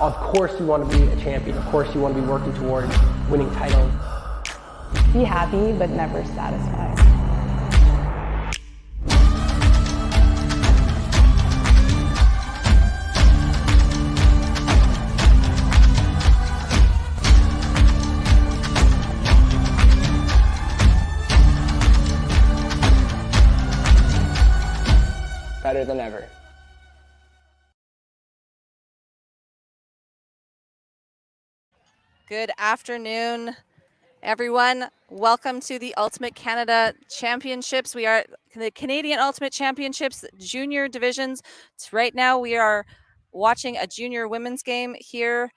Of course you want to be a champion. Of course you want to be working towards winning titles. Be happy, but never satisfied. Better than ever. Good afternoon, everyone. Welcome to the Ultimate Canada Championships. We are the Canadian Ultimate Championships junior divisions. Right now we are watching a junior women's game here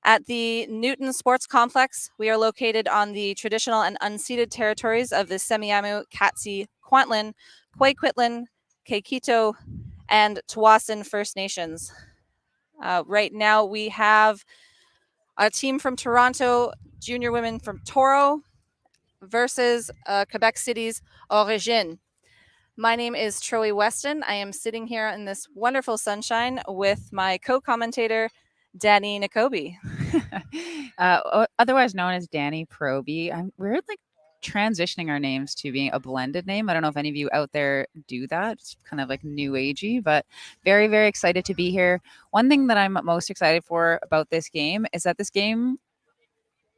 at the Newton Sports Complex. We are located on the traditional and unceded territories of the Semiahmoo, Katsi, Kwantlen, Kwajalein, Kaikito, and Tsawwassen First Nations. Right now we have a team from Toronto, junior women from TORO versus Quebec City's Origine. My name is Troy Weston. I am sitting here in this wonderful sunshine with my co-commentator, Danny Nakobi. Otherwise known as Danny Proby. We're like transitioning our names to being a blended name. I don't know if any of you out there do that. It's kind of like new agey, but very, very excited to be here. One thing that I'm most excited for about this game is that this game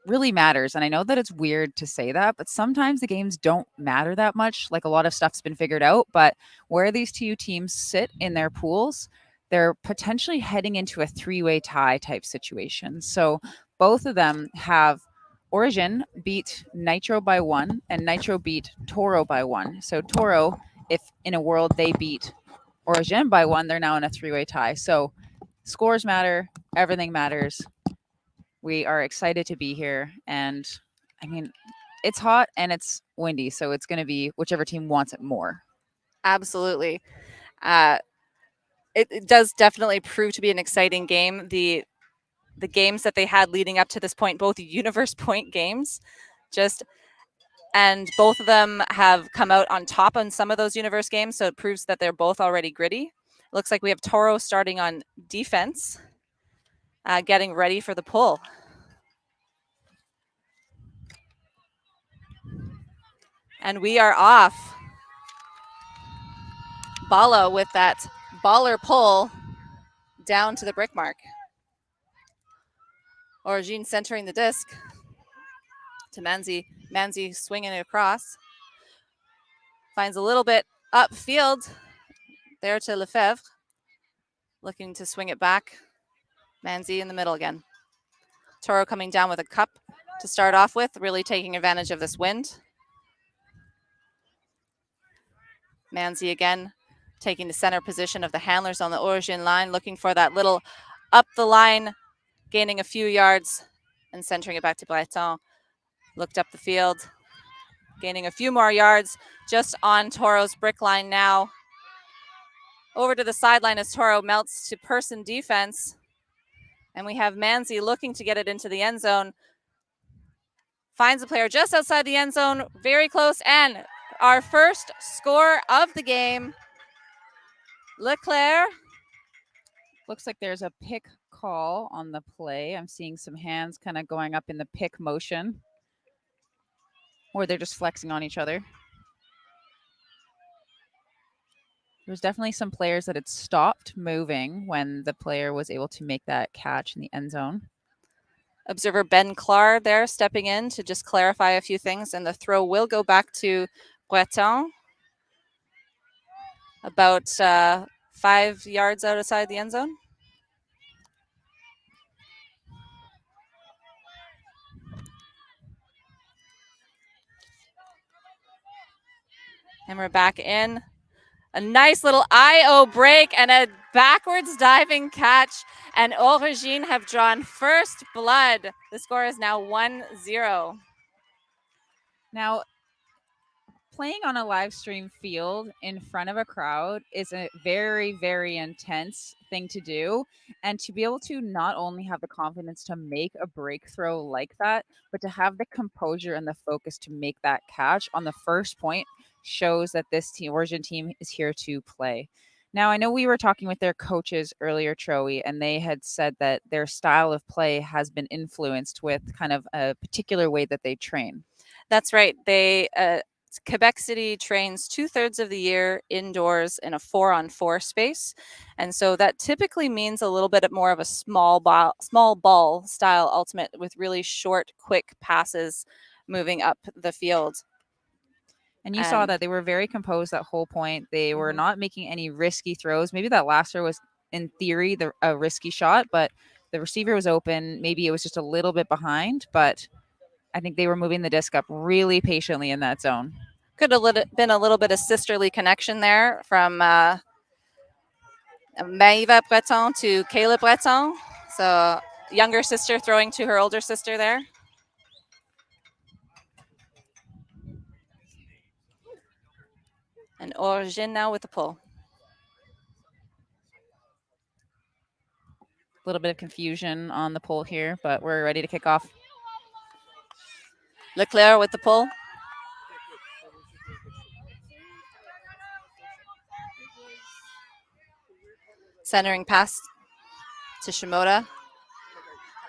really matters. And I know that it's weird to say that, but sometimes the games don't matter that much. Like a lot of stuff's been figured out, but where these two teams sit in their pools, they're potentially heading into a three-way tie type situation. So both of them have Origine beat Nitro by 1 and Nitro beat TORO by 1. So TORO, if in a world they beat Origine by 1, they're now in a three-way tie. So scores matter, everything matters. We are excited to be here. And I mean, it's hot and it's windy, so it's going to be whichever team wants it more. Absolutely. It does definitely prove to be an exciting game. The games that they had leading up to this point, both universe point games, and both of them have come out on top on some of those universe games, so it proves that they're both already gritty. It looks like we have TORO starting on defense, getting ready for the pull. And we are off. Bala with that baller pull down to the brick mark. Origine centering the disc to Manzi. Manzi swinging it across. Finds a little bit upfield there to Lefebvre. Looking to swing it back. Manzi in the middle again. TORO coming down with a cup to start off with, really taking advantage of this wind. Manzi again taking the center position of the handlers on the Origine line, looking for that little up the line, gaining a few yards and centering it back to Breton. Looked up the field, gaining a few more yards just on TORO's brick line now. Over to the sideline as TORO melts to person defense. And we have Manzi looking to get it into the end zone. Finds a player just outside the end zone, very close. And our first score of the game, Leclerc. Looks like there's a pick call on the play. I'm seeing some hands kind of going up in the pick motion. Or they're just flexing on each other. There's definitely some players that had stopped moving when the player was able to make that catch in the end zone. Observer Ben Clar there stepping in to just clarify a few things, and the throw will go back to Breton. About 5 yards outside the end zone. And we're back in. A nice little IO break and a backwards diving catch. And Origine have drawn first blood. The score is now 1-0. Now, playing on a live stream field in front of a crowd is a very, very intense thing to do. And to be able to not only have the confidence to make a break throw like that, but to have the composure and the focus to make that catch on the first point shows that this team, Origin team, is here to play. Now, I know we were talking with their coaches earlier, Troe, and they had said that their style of play has been influenced with kind of a particular way that they train. That's right. Quebec City trains 2/3 of the year indoors in a 4-on-4 space. And so that typically means a little bit more of a small ball style ultimate with really short, quick passes moving up the field. And you saw that they were very composed that whole point. They were Mhm. not making any risky throws. Maybe that last throw was, in theory, a risky shot, but the receiver was open. Maybe it was just a little bit behind, but I think they were moving the disc up really patiently in that zone. Could have been a little bit of sisterly connection there from Maïva Breton to Kayla Breton. So younger sister throwing to her older sister there. And Origine now with the pull. A little bit of confusion on the pull here, but we're ready to kick off. Leclerc with the pull. Centering pass to Shimoda.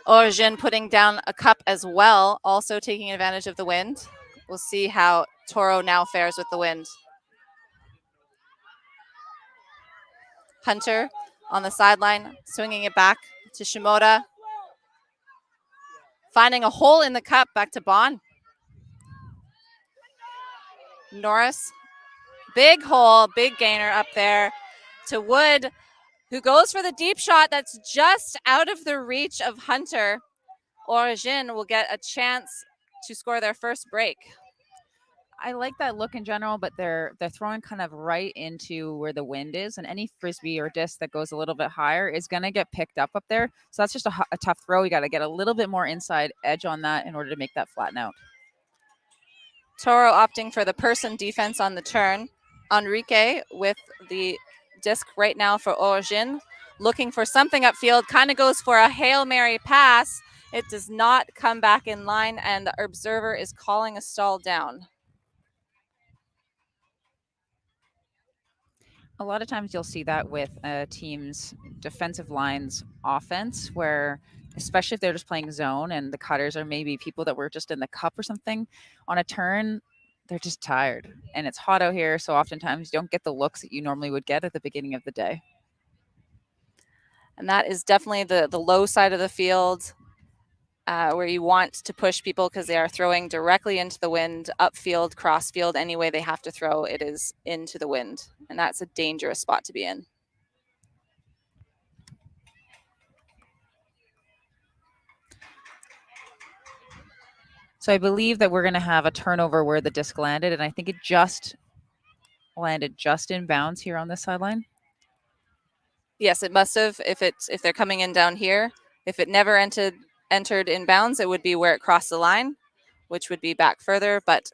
Origine putting down a cup as well, also taking advantage of the wind. We'll see how TORO now fares with the wind. Hunter on the sideline, swinging it back to Shimoda. Finding a hole in the cup, back to Bond. Norris, big hole, big gainer up there to Wood, who goes for the deep shot that's just out of the reach of Hunter. Origine will get a chance to score their first break. I like that look in general, but they're throwing kind of right into where the wind is, and any frisbee or disc that goes a little bit higher is going to get picked up there. So that's just a tough throw. You got to get a little bit more inside edge on that in order to make that flatten out. TORO opting for the person defense on the turn. Enrique with the disc right now for Origine, looking for something upfield, kind of goes for a Hail Mary pass. It does not come back in line, and the observer is calling a stall down. A lot of times you'll see that with a team's defensive line's offense, where especially if they're just playing zone and the cutters are maybe people that were just in the cup or something on a turn, they're just tired. And it's hot out here, so oftentimes you don't get the looks that you normally would get at the beginning of the day. And that is definitely the low side of the field, where you want to push people because they are throwing directly into the wind, upfield, crossfield, any way they have to throw, it is into the wind. And that's a dangerous spot to be in. So I believe that we're going to have a turnover where the disc landed, and I think it just landed just in bounds here on this sideline. Yes, it must have. If they're coming in down here, if it never entered in bounds, it would be where it crossed the line, which would be back further. But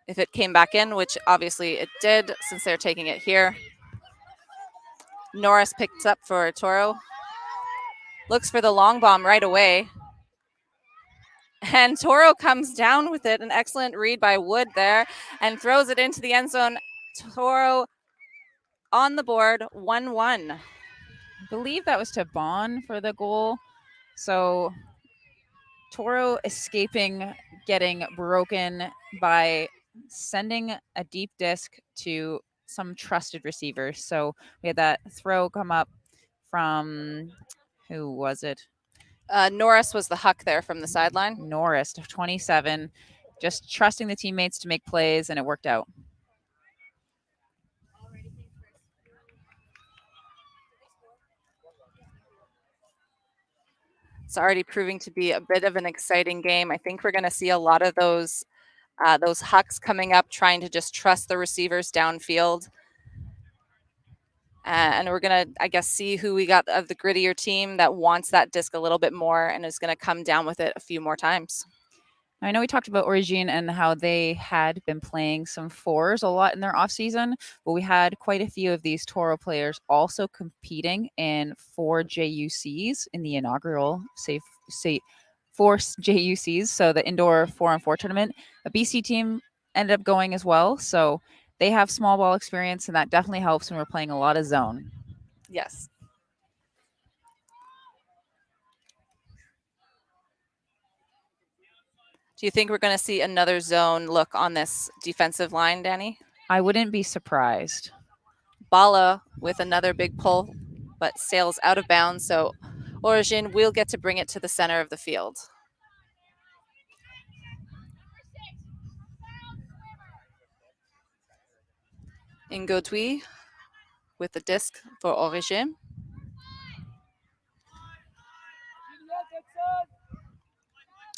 if it came back in, which obviously it did, since they're taking it here, Norris picks up for TORO. Looks for the long bomb right away. And TORO comes down with it. An excellent read by Wood there and throws it into the end zone. TORO on the board, 1-1. I believe that was to Bond for the goal. So TORO escaping getting broken by sending a deep disc to some trusted receivers. So we had that throw come up from, who was it? Norris was the huck there from the sideline. Norris, 27, just trusting the teammates to make plays, and it worked out. It's already proving to be a bit of an exciting game. I think we're going to see a lot of those hucks coming up, trying to just trust the receivers downfield. And we're going to, I guess, see who we got of the grittier team that wants that disc a little bit more and is going to come down with it a few more times. I know we talked about Origine and how they had been playing some fours a lot in their offseason, but we had quite a few of these TORO players also competing in 4 JUCs in the inaugural four JUCs, so the indoor 4-on-4 tournament. A BC team ended up going as well, so they have small ball experience, and that definitely helps when we're playing a lot of zone. Yes. Do you think we're going to see another zone look on this defensive line, Danny? I wouldn't be surprised. Bala with another big pull, but sails out of bounds. So Origine will get to bring it to the center of the field. Ingodui with the disc for Origine.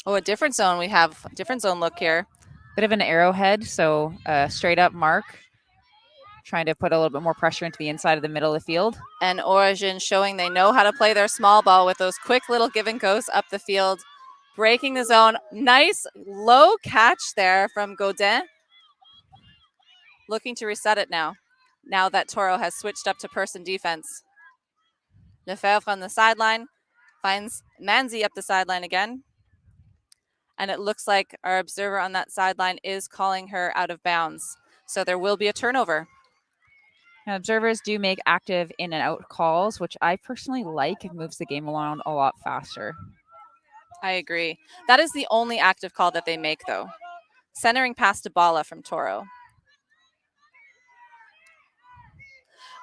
Oh, a different zone. We have a different zone look here. Bit of an arrowhead, so straight up mark. Trying to put a little bit more pressure into the inside of the middle of the field. And Origine showing they know how to play their small ball with those quick little give and goes up the field. Breaking the zone. Nice low catch there from Godin. Looking to reset it now that Toro has switched up to person defense. Lefebvre on the sideline finds Manzi up the sideline again. And it looks like our observer on that sideline is calling her out of bounds. So there will be a turnover. Now, observers do make active in and out calls, which I personally like. It moves the game along a lot faster. I agree. That is the only active call that they make, though. Centering past to Bala from Toro.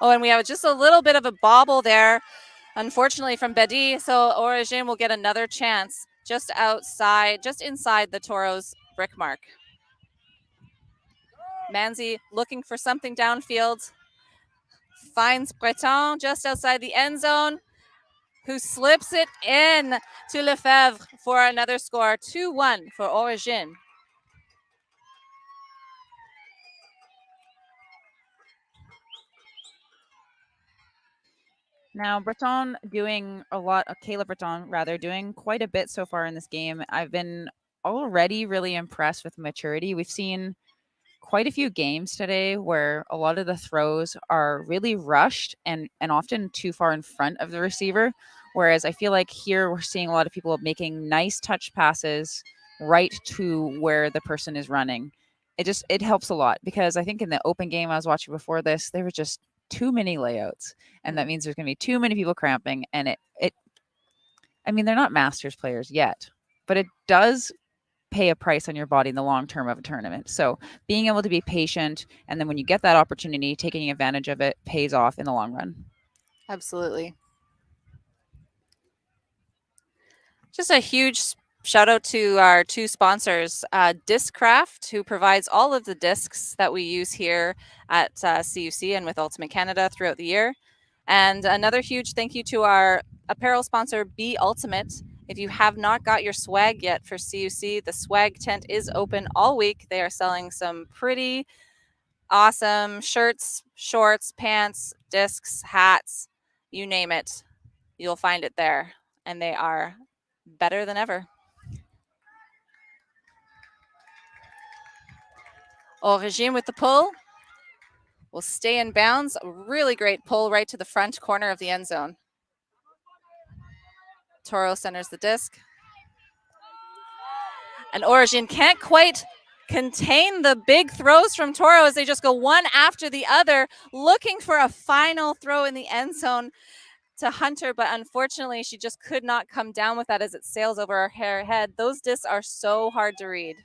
Oh, and we have just a little bit of a bobble there, unfortunately, from Bedi. So Origine will get another chance just outside, just inside the Toro's brick mark. Manzi looking for something downfield. Finds Breton just outside the end zone, who slips it in to Lefebvre for another score. 2-1 for Origine. Now, Breton doing a lot, Kayla Breton rather, doing quite a bit so far in this game. I've been already really impressed with maturity. We've seen quite a few games today where a lot of the throws are really rushed and often too far in front of the receiver. Whereas I feel like here we're seeing a lot of people making nice touch passes right to where the person is running. It helps a lot, because I think in the open game I was watching before this, there were just too many layouts, and that means there's going to be too many people cramping. And I mean, they're not masters players yet, but it does pay a price on your body in the long term of a tournament. So being able to be patient, and then when you get that opportunity, taking advantage of it pays off in the long run. Absolutely. Just a huge shout out to our two sponsors, Discraft, who provides all of the discs that we use here at CUC and with Ultimate Canada throughout the year. And another huge thank you to our apparel sponsor, Be Ultimate. If you have not got your swag yet for CUC, the swag tent is open all week. They are selling some pretty awesome shirts, shorts, pants, discs, hats, you name it. You'll find it there. And they are better than ever. Origine with the pull. Will stay in bounds. A really great pull right to the front corner of the end zone. Toro centers the disc. And Origine can't quite contain the big throws from Toro as they just go one after the other, looking for a final throw in the end zone to Hunter, but unfortunately she just could not come down with that as it sails over her head. Those discs are so hard to read.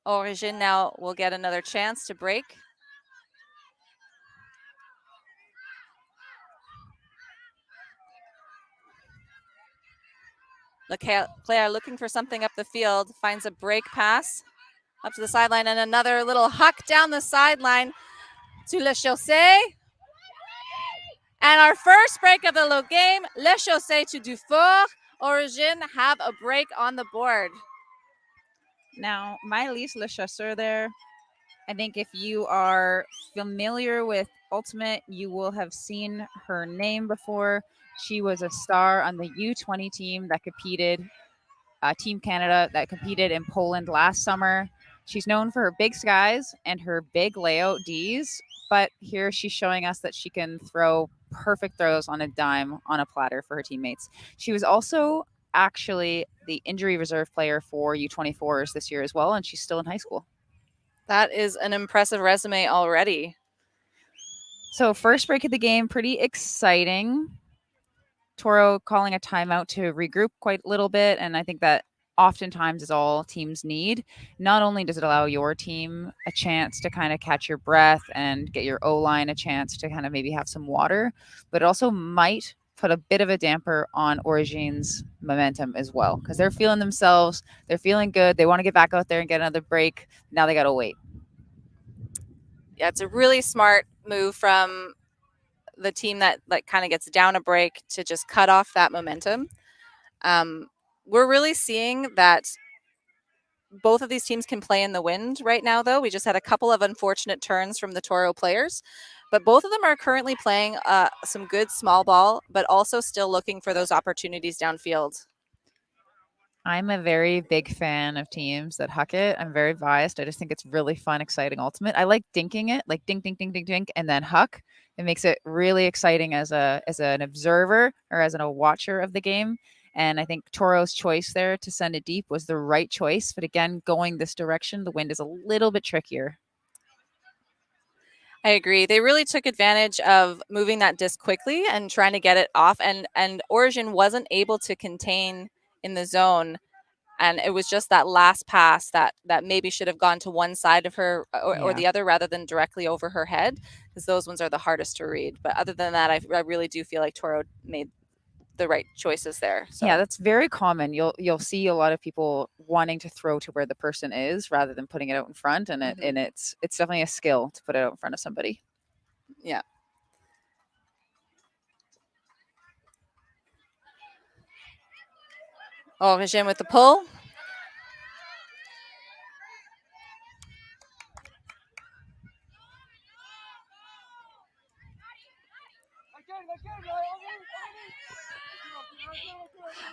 Origine now will get another chance to break. Leclerc looking for something up the field, finds a break pass up to the sideline, and another little huck down the sideline to Le Chaussee. And our first break of the game, Le Chaussee to Dufour. Origine have a break on the board. Now, Maëlys Le Chasseur there, I think if you are familiar with Ultimate, you will have seen her name before. She was a star on the U20 team that competed, Team Canada, that competed in Poland last summer. She's known for her big skies and her big layout Ds, but here she's showing us that she can throw perfect throws on a dime on a platter for her teammates. She was also actually the injury reserve player for U24s this year as well, and she's still in high school. That is an impressive resume already. So first break of the game, pretty exciting. TORO calling a timeout to regroup quite a little bit, and I think that oftentimes is all teams need. Not only does it allow your team a chance to kind of catch your breath and get your O-line a chance to kind of maybe have some water, but it also might put a bit of a damper on Origine's momentum as well, because they're feeling themselves, they're feeling good, they want to get back out there and get another break. Now they got to wait. Yeah, it's a really smart move from the team that like kind of gets down a break to just cut off that momentum. We're really seeing that both of these teams can play in the wind right now, though. We just had a couple of unfortunate turns from the TORO players, but both of them are currently playing some good small ball, but also still looking for those opportunities downfield. I'm a very big fan of teams that huck it. I'm very biased. I just think it's really fun, exciting ultimate. I like dinking it, like dink, dink, dink, dink, dink, and then huck. It makes it really exciting as an observer or as a watcher of the game. And I think TORO's choice there to send it deep was the right choice. But again, going this direction, the wind is a little bit trickier. I agree. They really took advantage of moving that disc quickly and trying to get it off. And Origin wasn't able to contain in the zone. And it was just that last pass that maybe should have gone to one side of her or the other rather than directly over her head, because those ones are the hardest to read. But other than that, I really do feel like TORO made the right choices there. So. Yeah, that's very common. You'll see a lot of people wanting to throw to where the person is rather than putting it out in front, and it's definitely a skill to put it out in front of somebody. Yeah. Origine with the pull.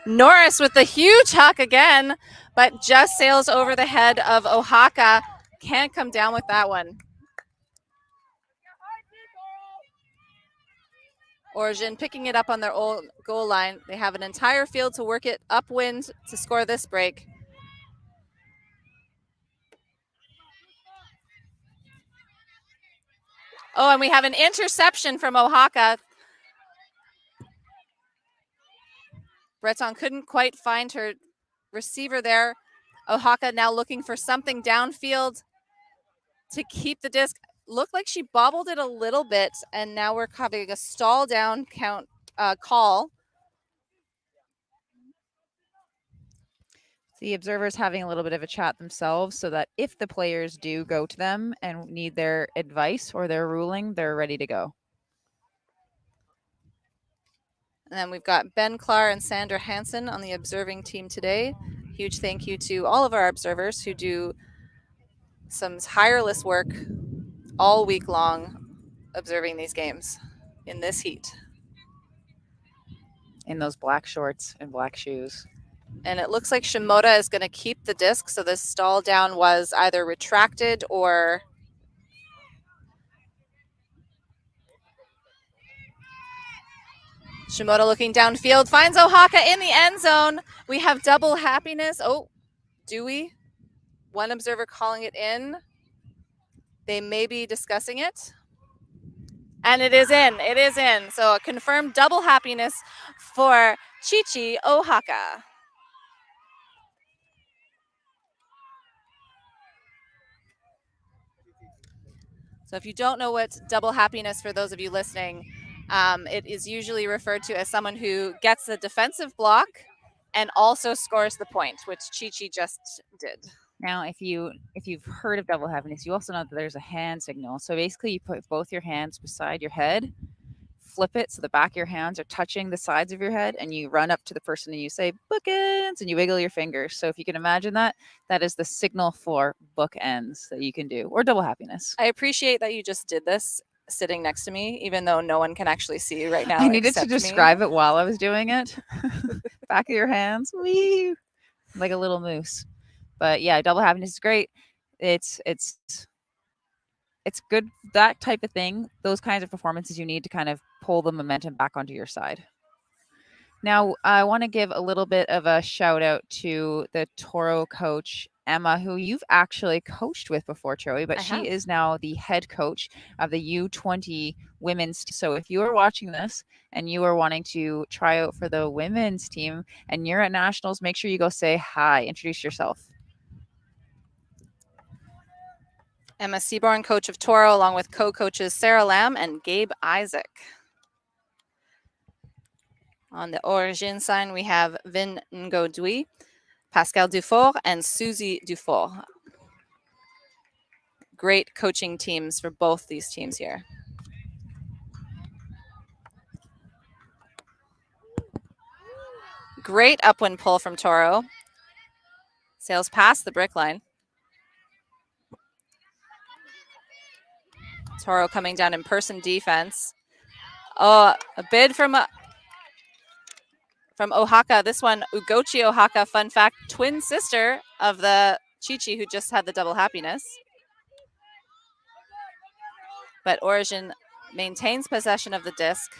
Norris with the huge huck again, but just sails over the head of Oaxaca. Can't come down with that one. Origin picking it up on their own goal line. They have an entire field to work it upwind to score this break. Oh, and we have an interception from Oaxaca. Breton couldn't quite find her receiver there. Oaxaca now looking for something downfield to keep the disc. Looked like she bobbled it a little bit, and now we're having a stall down count call. The observers having a little bit of a chat themselves so that if the players do go to them and need their advice or their ruling, they're ready to go. And then we've got Ben Clark and Sandra Hansen on the observing team today. Huge thank you to all of our observers who do some tireless work all week long observing these games in this heat. In those black shorts and black shoes. And it looks like Shimoda is going to keep the disc, so this stall down was either retracted or Shimoda looking downfield, finds Oaxaca in the end zone. We have double happiness. Oh, do we? One observer calling it in. They may be discussing it. And it is in. It is in. So a confirmed double happiness for Chichi Oaxaca. So if you don't know what double happiness, for those of you listening, it is usually referred to as someone who gets the defensive block and also scores the point, which Chichi just did. Now, if you've heard of double happiness, you also know that there's a hand signal. So basically, you put both your hands beside your head, flip it so the back of your hands are touching the sides of your head, and you run up to the person and you say bookends, and you wiggle your fingers. So if you can imagine that, that is the signal for bookends that you can do, or double happiness. I appreciate that you just did this sitting next to me, even though no one can actually see you right now. I needed to describe it while I was doing it. Back of your hands, wee, like a little moose. But yeah, double happiness is great. It's good. That type of thing, those kinds of performances you need to kind of pull the momentum back onto your side. Now, I want to give a little bit of a shout out to the TORO coach, Emma, who you've actually coached with before, Joey, but I she have. is now the head coach of the U20 women's team. So if you are watching this and you are wanting to try out for the women's team and you're at nationals, make sure you go say hi, introduce yourself. Emma Seaborn, coach of TORO, along with co-coaches Sarah Lamb and Gabe Isaac. On the Origine sign, we have Vin Ngodui, Pascal Dufour, and Susie Dufour. Great coaching teams for both these teams here. Great upwind pull from TORO. Sails past the brick line. TORO coming down in person defense. Oh, a bid from Oaxaca. This one, Ugochi Oaxaca, fun fact, twin sister of the Chichi who just had the double happiness. But Origine maintains possession of the disc.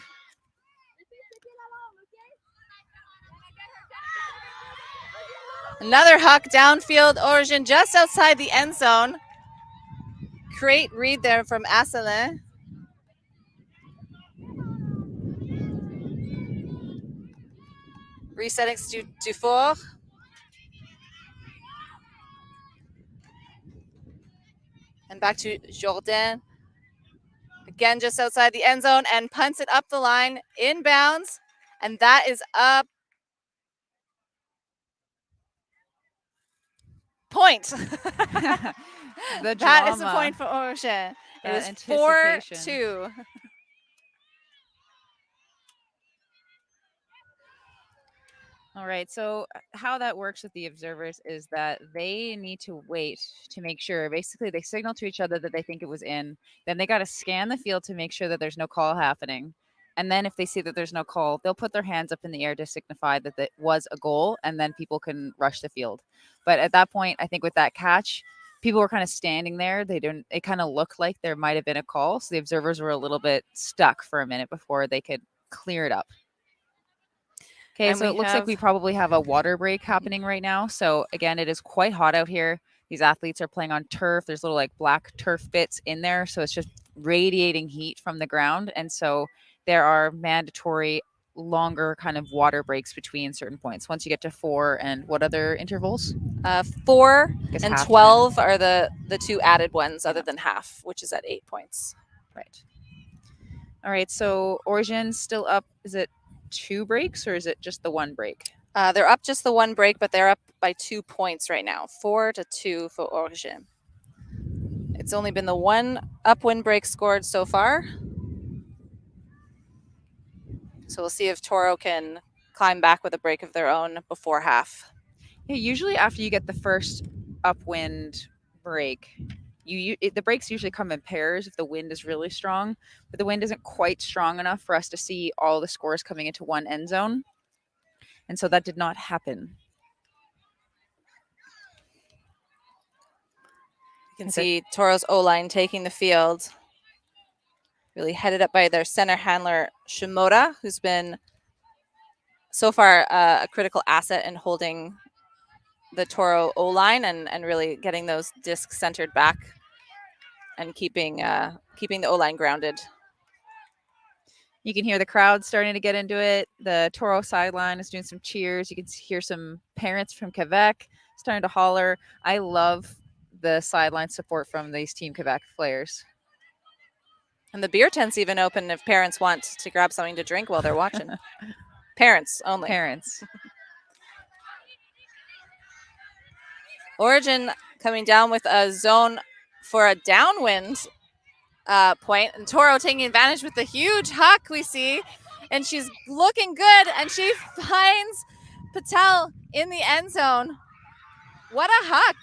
Another huck downfield, Origine just outside the end zone. Great read there from Asselin. Resetting Dufour. And back to Jourdain. Again, just outside the end zone and punts it up the line, inbounds. And that is up. Point. That is a point for Origine. It is 4-2. All right. So how that works with the observers is that they need to wait to make sure. Basically, they signal to each other that they think it was in. Then they got to scan the field to make sure that there's no call happening. And then if they see that there's no call, they'll put their hands up in the air to signify that it was a goal, and then people can rush the field. But at that point, I think with that catch, people were kind of standing there. It kind of looked like there might have been a call. So the observers were a little bit stuck for a minute before they could clear it up. Okay, so it looks like we probably have a water break happening right now. So again, it is quite hot out here. These athletes are playing on turf. There's little like black turf bits in there. So it's just radiating heat from the ground. And so there are mandatory longer kind of water breaks between certain points. Once you get to 4 and what other intervals? 4 and 12 are the two added ones other than half, which is at 8 points. Right. All right. So Origine still up. Is it 2 breaks or is it just the 1 break? They're up just the 1 break, but they're up by 2 points right now, 4-2 for Origine. It's only been the 1 upwind break scored so far. So we'll see if TORO can climb back with a break of their own before half. Yeah, usually after you get the first upwind break, the breaks usually come in pairs if the wind is really strong, but the wind isn't quite strong enough for us to see all the scores coming into one end zone. And so that did not happen. You can see TORO's O-line taking the field. Really headed up by their center handler, Shimoda, who's been so far a critical asset in holding the TORO O-line and really getting those discs centered back and keeping the O-line grounded. You can hear the crowd starting to get into it. The TORO sideline is doing some cheers. You can hear some parents from Quebec starting to holler. I love the sideline support from these Team Quebec players. And the beer tent's even open if parents want to grab something to drink while they're watching. Parents only. Parents. Origine coming down with a zone for a downwind point, and TORO taking advantage with the huge huck we see, and she's looking good, and she finds Patel in the end zone. What a huck.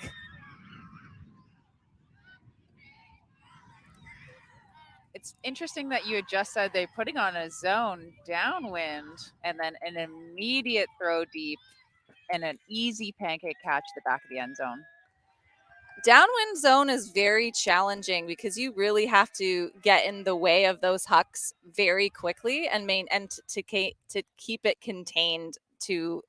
It's interesting that you had just said they're putting on a zone downwind and then an immediate throw deep and an easy pancake catch at the back of the end zone. Downwind zone is very challenging because you really have to get in the way of those hucks very quickly and to keep it contained to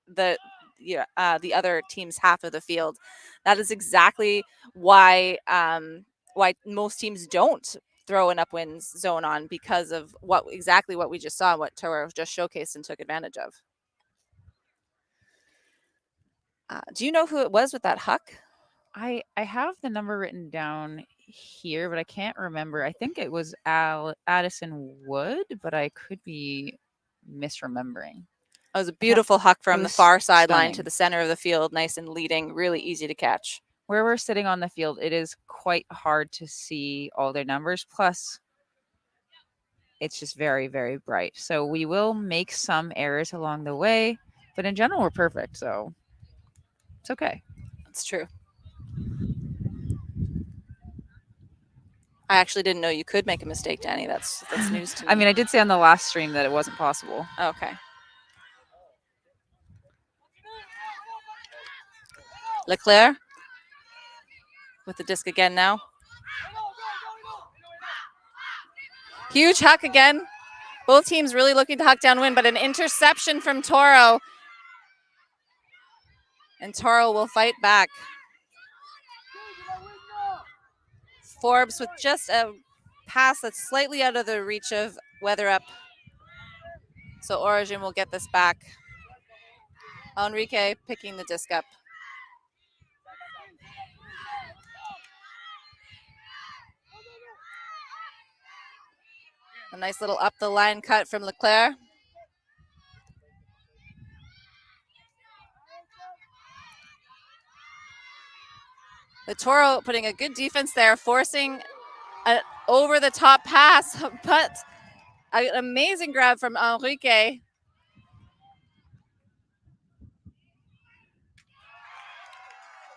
the the other team's half of the field. That is exactly why most teams don't throw an upwind zone on, because of exactly what we just saw, what TORO just showcased and took advantage of. Do you know who it was with that huck? I have the number written down here, but I can't remember. I think it was Addison Wood, but I could be misremembering. It was a beautiful huck from the far sideline to stunning. the center of the field, nice and leading, really easy to catch. Where we're sitting on the field, it is quite hard to see all their numbers. Plus, it's just very, very bright. So we will make some errors along the way, but in general, we're perfect. So it's okay. That's true. I actually didn't know you could make a mistake, Danny. That's news to me. I mean, I did say on the last stream that it wasn't possible. Okay. Leclerc with the disc again now. Huge huck again. Both teams really looking to huck downwind, but an interception from TORO. And TORO will fight back. Forbes with just a pass that's slightly out of the reach of Weatherup. So Origine will get this back. Enrique picking the disc up. A nice little up the line cut from Leclerc. The TORO putting a good defense there, forcing an over the top pass, but an amazing grab from Enrique.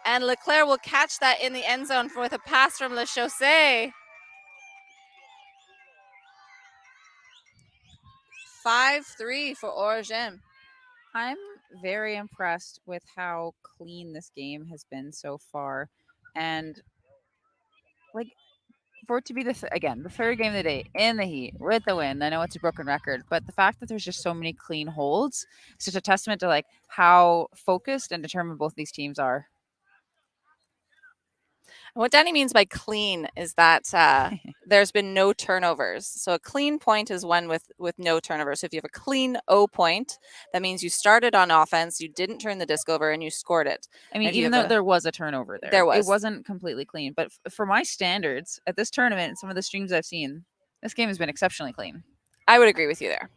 And Leclerc will catch that in the end zone with a pass from Le Chaussee. 5-3 for Origine. I'm very impressed with how clean this game has been so far. And like for it to be the third game of the day in the heat with the win, I know it's a broken record, but the fact that there's just so many clean holds is just a testament to like how focused and determined both these teams are. What Danny means by clean is that there's been no turnovers. So a clean point is one with no turnovers. So if you have a clean O point, that means you started on offense, you didn't turn the disc over, and you scored it. I mean, even though there was a turnover there, it wasn't completely clean. But for my standards at this tournament and some of the streams I've seen, this game has been exceptionally clean. I would agree with you there.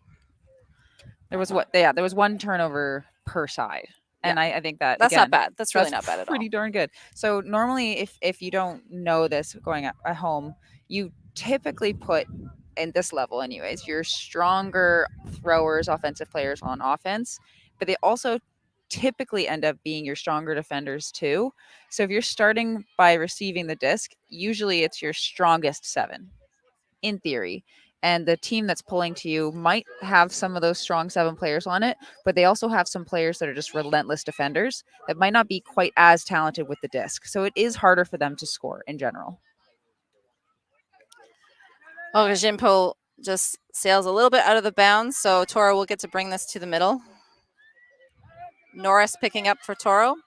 There was there was one turnover per side. And I think that's not bad. That's really not bad at all. Pretty darn good. So normally, if you don't know this going at home, you typically put, in this level anyways, your stronger throwers, offensive players on offense, but they also typically end up being your stronger defenders too. So if you're starting by receiving the disc, usually it's your strongest 7, in theory. And the team that's pulling to you might have some of those strong 7 players on it, but they also have some players that are just relentless defenders that might not be quite as talented with the disc. So it is harder for them to score in general. Origine pull just sails a little bit out of the bounds, so TORO will get to bring this to the middle. Norris picking up for TORO.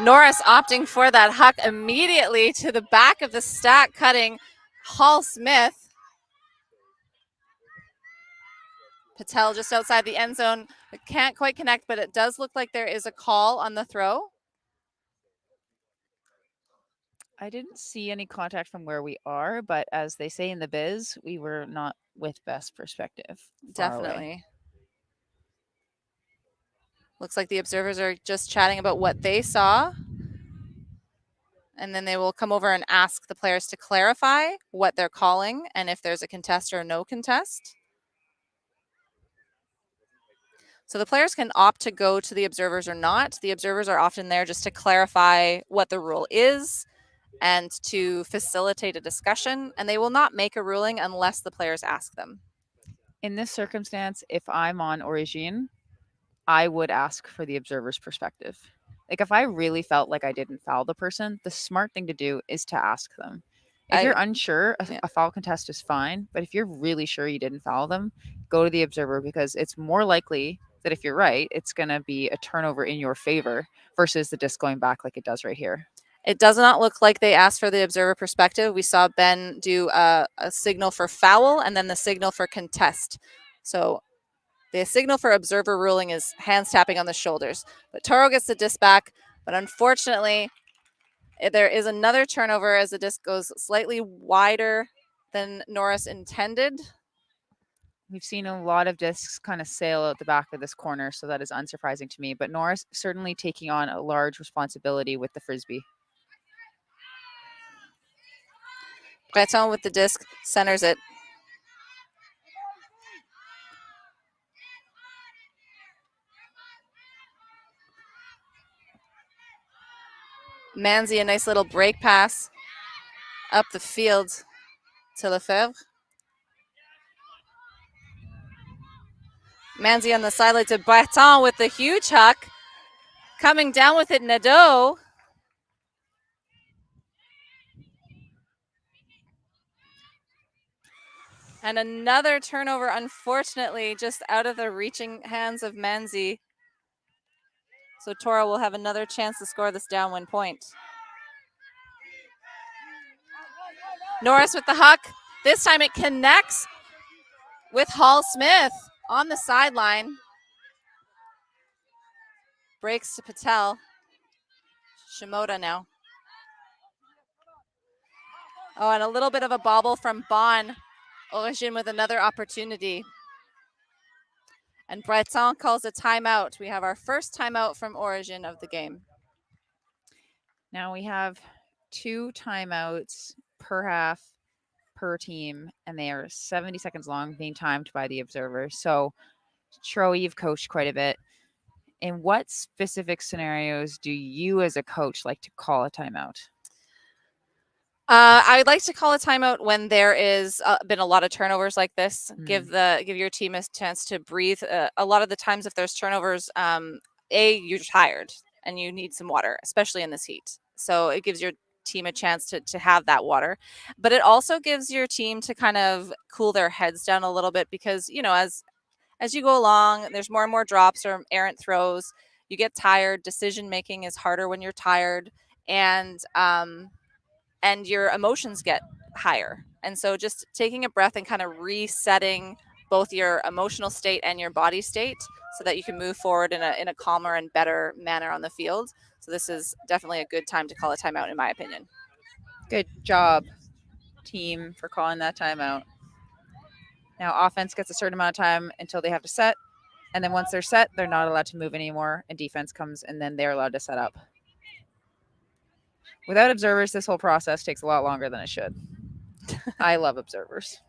Norris opting for that huck immediately to the back of the stack, cutting Hall Smith. Patel just outside the end zone. It can't quite connect, but it does look like there is a call on the throw. I didn't see any contact from where we are, but as they say in the biz, we were not with best perspective. Definitely. Looks like the observers are just chatting about what they saw. And then they will come over and ask the players to clarify what they're calling and if there's a contest or no contest. So the players can opt to go to the observers or not. The observers are often there just to clarify what the rule is and to facilitate a discussion, and they will not make a ruling unless the players ask them. In this circumstance, if I'm on Origine, I would ask for the observer's perspective. Like if I really felt like I didn't foul the person, the smart thing to do is to ask them. If you're unsure, a foul contest is fine. But if you're really sure you didn't foul them, go to the observer, because it's more likely that if you're right, it's going to be a turnover in your favor versus the disc going back like it does right here. It does not look like they asked for the observer perspective. We saw Ben do a signal for foul and then the signal for contest. So the signal for observer ruling is hands tapping on the shoulders. But TORO gets the disc back. But unfortunately, there is another turnover as the disc goes slightly wider than Norris intended. We've seen a lot of discs kind of sail out the back of this corner, so that is unsurprising to me. But Norris certainly taking on a large responsibility with the Frisbee. Breton with the disc, centers it. Manzi, a nice little break pass up the field to Lefebvre. Manzi on the sideline to Breton with the huge huck. Coming down with it, Nadeau. And another turnover, unfortunately, just out of the reaching hands of Manzi. So TORO will have another chance to score this downwind point. Norris with the huck. This time it connects with Hall Smith on the sideline. Breaks to Patel. Shimoda now. Oh, and a little bit of a bobble from Bon. Origine with another opportunity. And Breton calls a timeout. We have our first timeout from Origine of the game. Now we have 2 timeouts per half per team, and they are 70 seconds long, being timed by the observer. So, Troy, you've coached quite a bit. In what specific scenarios do you as a coach like to call a timeout? I would like to call a timeout when there is been a lot of turnovers like this. Give your team a chance to breathe. A lot of the times, if there's turnovers, you're tired and you need some water, especially in this heat. So it gives your team a chance to have that water, but it also gives your team to kind of cool their heads down a little bit, because as you go along, there's more and more drops or errant throws. You get tired. Decision making is harder when you're tired, and your emotions get higher. And so just taking a breath and kind of resetting both your emotional state and your body state so that you can move forward in a calmer and better manner on the field. So this is definitely a good time to call a timeout, in my opinion. Good job, team, for calling that timeout. Now offense gets a certain amount of time until they have to set. And then once they're set, they're not allowed to move anymore. And defense comes, and then they're allowed to set up. Without observers, this whole process takes a lot longer than it should. I love observers.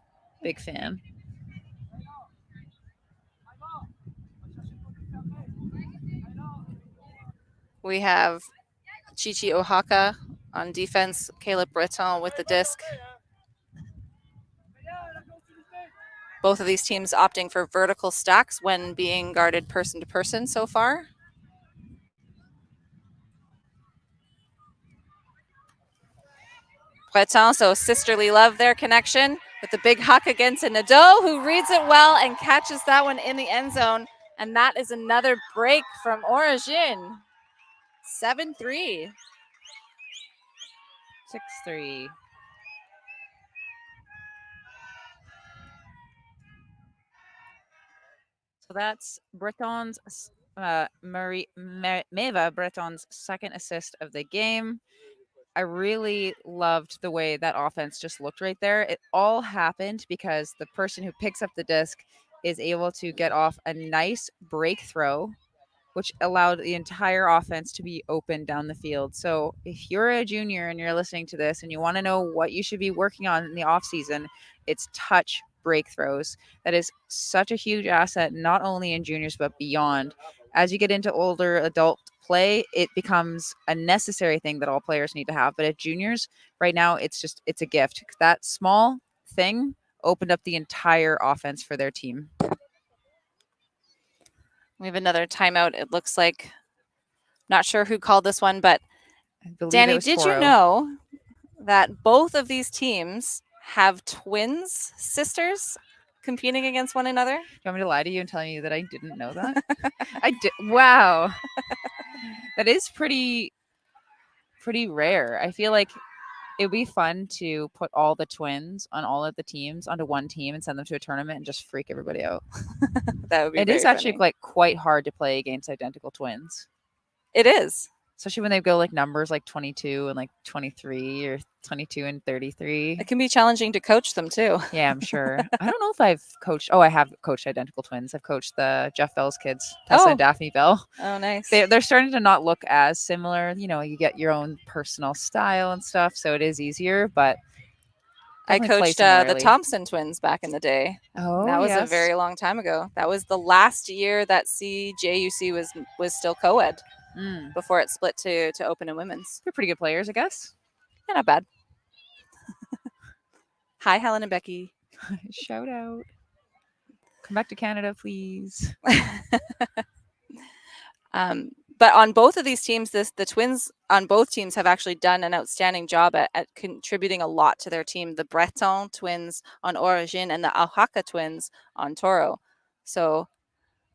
Big fan. We have Chichi Oaxaca on defense, Caleb Breton with the disc. Both of these teams opting for vertical stacks when being guarded person to person so far. Breton, so sisterly love their connection with the big huck against a Nadeau, who reads it well and catches that one in the end zone. And that is another break from Origine. 7-3. 6-3. So that's Breton's, Meva Breton's second assist of the game. I really loved the way that offense just looked right there. It all happened because the person who picks up the disc is able to get off a nice break throw, which allowed the entire offense to be open down the field. So if you're a junior and you're listening to this and you want to know what you should be working on in the offseason, it's touch break throws. That is such a huge asset, not only in juniors, but beyond. As you get into older adult play, it becomes a necessary thing that all players need to have. But at juniors, right now, it's a gift. That small thing opened up the entire offense for their team. We have another timeout. It looks like, not sure who called this one, but I believe it Danny, was did TORO. you know that both of these teams have twins sisters competing against one another? Do you want me to lie to you and tell you that I didn't know that? I did. Wow. That is pretty rare. I feel like it would be fun to put all the twins on all of the teams onto one team and send them to a tournament and just freak everybody out. That would be It is very actually funny. like quite hard to play against identical twins. It is. Especially when they go like numbers like 22 and like 23 or 22 and 33. It can be challenging to coach them too. Yeah, I'm sure. I don't know if I've coached. Oh, I have coached identical twins. I've coached the Jeff Bell's kids, Tessa and Daphne Bell. Oh, nice. They're starting to not look as similar. You know, you get your own personal style and stuff, so it is easier. But I definitely play coached the similarly. Thompson twins back in the day. Oh, That was a yes. very long time ago. That was the last year that CJUC was still co-ed before it split to open and women's. They're pretty good players, I guess. Yeah, not bad. Hi, Helen and Becky. Shout out. Come back to Canada, please. But on both of these teams, the twins on both teams have actually done an outstanding job at contributing a lot to their team. The Breton twins on Origine and the Oaxaca twins on TORO. So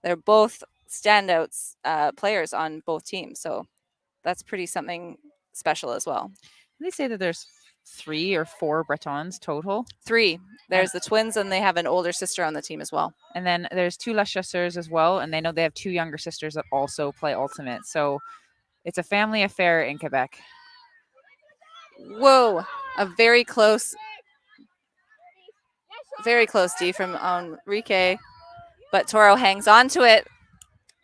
they're both standouts players on both teams. So that's pretty something special as well. They say that there's 3 or 4 Bretons total. 3. There's the twins, and they have an older sister on the team as well. And then there's 2 La Chasseurs as well, and they know they have 2 younger sisters that also play Ultimate. So it's a family affair in Quebec. Whoa, a very close D from Enrique, but TORO hangs on to it.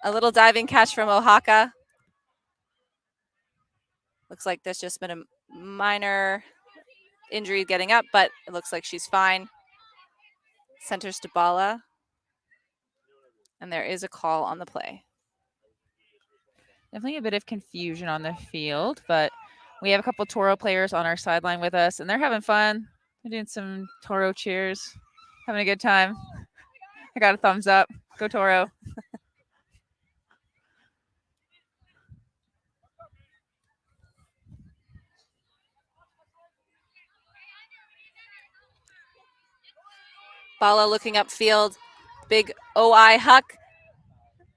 A little diving catch from Oaxaca. Looks like there's just been a minor injury getting up, but it looks like she's fine. Centers to Bala. And there is a call on the play. Definitely a bit of confusion on the field, but we have a couple TORO players on our sideline with us, and they're having fun. They're doing some TORO cheers, having a good time. I got a thumbs up. Go TORO. Bala looking upfield. Big OI huck.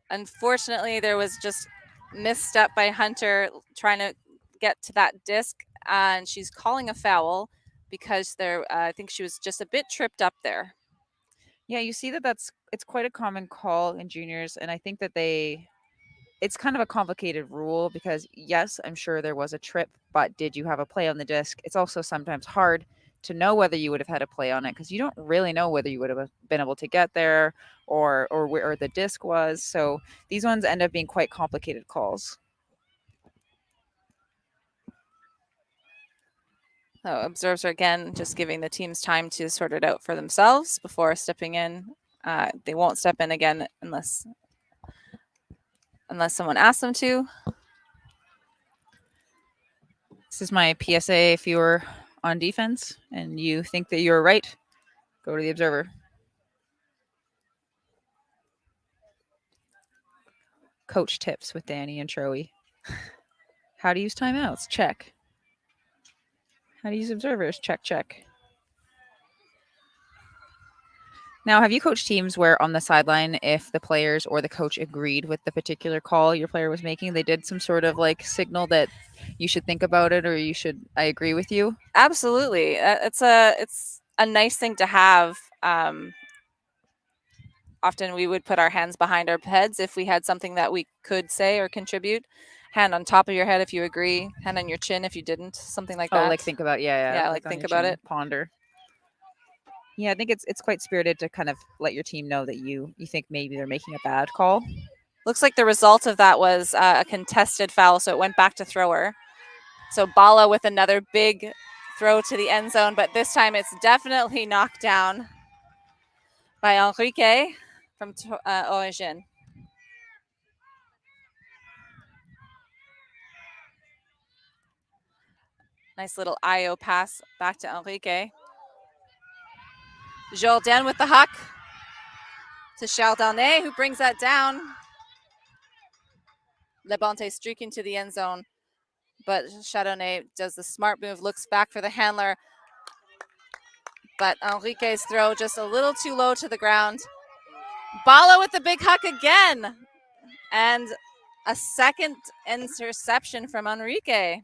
Unfortunately, there was just misstep by Hunter trying to get to that disc, and she's calling a foul because I think she was just a bit tripped up there. Yeah, you see it's quite a common call in juniors, and I think that it's kind of a complicated rule because yes, I'm sure there was a trip, but did you have a play on the disc? It's also sometimes hard to know whether you would have had a play on it because you don't really know whether you would have been able to get there or where the disc was. So these ones end up being quite complicated calls. So observes are again just giving the teams time to sort it out for themselves before stepping in. They won't step in again unless someone asks them to. This is my PSA. If you're on defense and you think that you're right, go to the observer. Coach tips with Danny and Troy. How to use timeouts? Check. How to use observers? Check. Now, have you coached teams where on the sideline, if the players or the coach agreed with the particular call your player was making, they did some sort of like signal that you should think about it or I agree with you? Absolutely. It's a nice thing to have. Often we would put our hands behind our heads if we had something that we could say or contribute. Hand on top of your head if you agree. Hand on your chin if you didn't. Something like that. Oh, like think about yeah, like on think your about chin, it. Ponder. Yeah, I think it's quite spirited to kind of let your team know that you think maybe they're making a bad call. Looks like the result of that was a contested foul, so it went back to thrower. So Bala with another big throw to the end zone, but this time it's definitely knocked down. by Enrique from Origine. Nice little IO pass back to Enrique. Jordan with the huck to Chardonnay, who brings that down. Lebonte streaking to the end zone, but Chardonnay does the smart move, looks back for the handler, but Enrique's throw just a little too low to the ground. Bala with the big huck again, and a second interception from Enrique.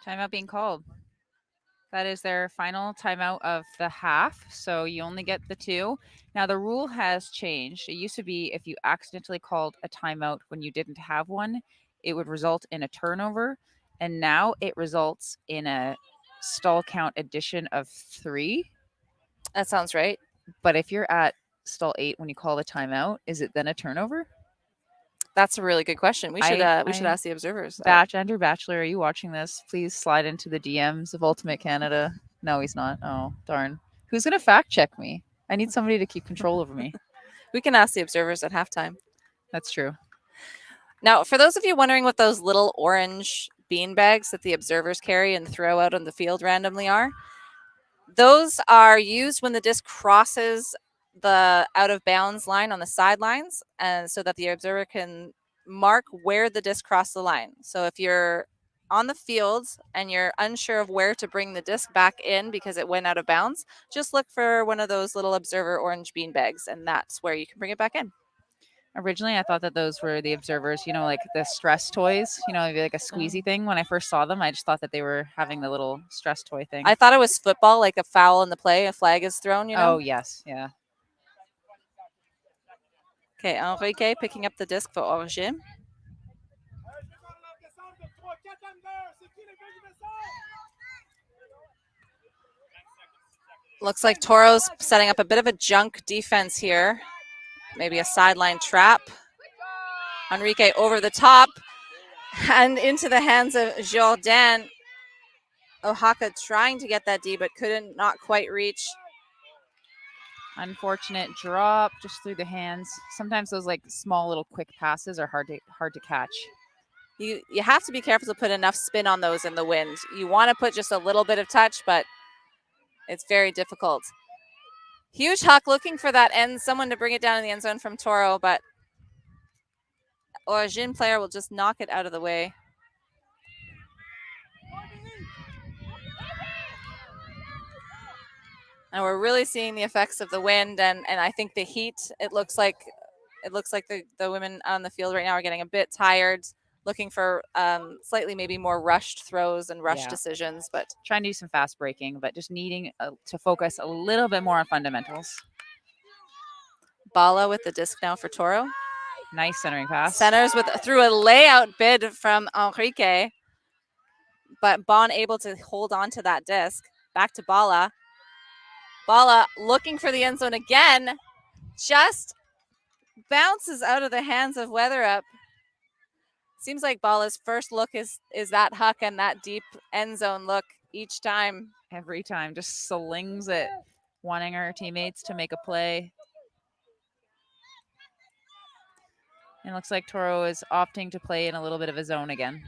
Timeout being called. That is their final timeout of the half. So you only get the 2. Now the rule has changed. It used to be if you accidentally called a timeout when you didn't have one, it would result in a turnover. And now it results in a stall count addition of 3. That sounds right. But if you're at stall 8 when you call the timeout, is it then a turnover? That's a really good question. We should ask the observers. Andrew Batchelor, are you watching this? Please slide into the DMs of Ultimate Canada. No, he's not. Oh, darn. Who's going to fact check me? I need somebody to keep control over me. We can ask the observers at halftime. That's true. Now, for those of you wondering what those little orange bean bags that the observers carry and throw out on the field randomly are, those are used when the disc crosses the out of bounds line on the sidelines, and so that the observer can mark where the disc crossed the line. So if you're on the field and you're unsure of where to bring the disc back in because it went out of bounds, just look for one of those little observer orange bean bags, and that's where you can bring it back in. Originally, I thought that those were the observers, like the stress toys, maybe like a squeezy thing. When I first saw them, I just thought that they were having the little stress toy thing. I thought it was football, like a foul in the play, a flag is thrown, Oh, yes. Yeah. Okay, Enrique picking up the disc for Origine. Looks like TORO's setting up a bit of a junk defense here. Maybe a sideline trap. Enrique over the top and into the hands of Jordan. Oaxaca trying to get that D, but not quite reach. Unfortunate drop just through the hands. Sometimes those small little quick passes are hard to catch. You have to be careful to put enough spin on those in the wind. You want to put just a little bit of touch, but it's very difficult. Huge huck looking for that end, someone to bring it down in the end zone from TORO, but Origine player will just knock it out of the way. And we're really seeing the effects of the wind and I think the heat. It looks like the women on the field right now are getting a bit tired, looking for slightly maybe more rushed throws and rushed decisions, but trying to do some fast breaking, but just needing to focus a little bit more on fundamentals. Bala with the disc now for TORO. Nice centering pass. Centers through a layout bid from Enrique, but Bon able to hold on to that disc. Back to Bala. Bala looking for the end zone again, just bounces out of the hands of Weatherup. Seems like Bala's first look is that huck and that deep end zone look each time. Every time, just slings it, wanting our teammates to make a play. And it looks like TORO is opting to play in a little bit of a zone again.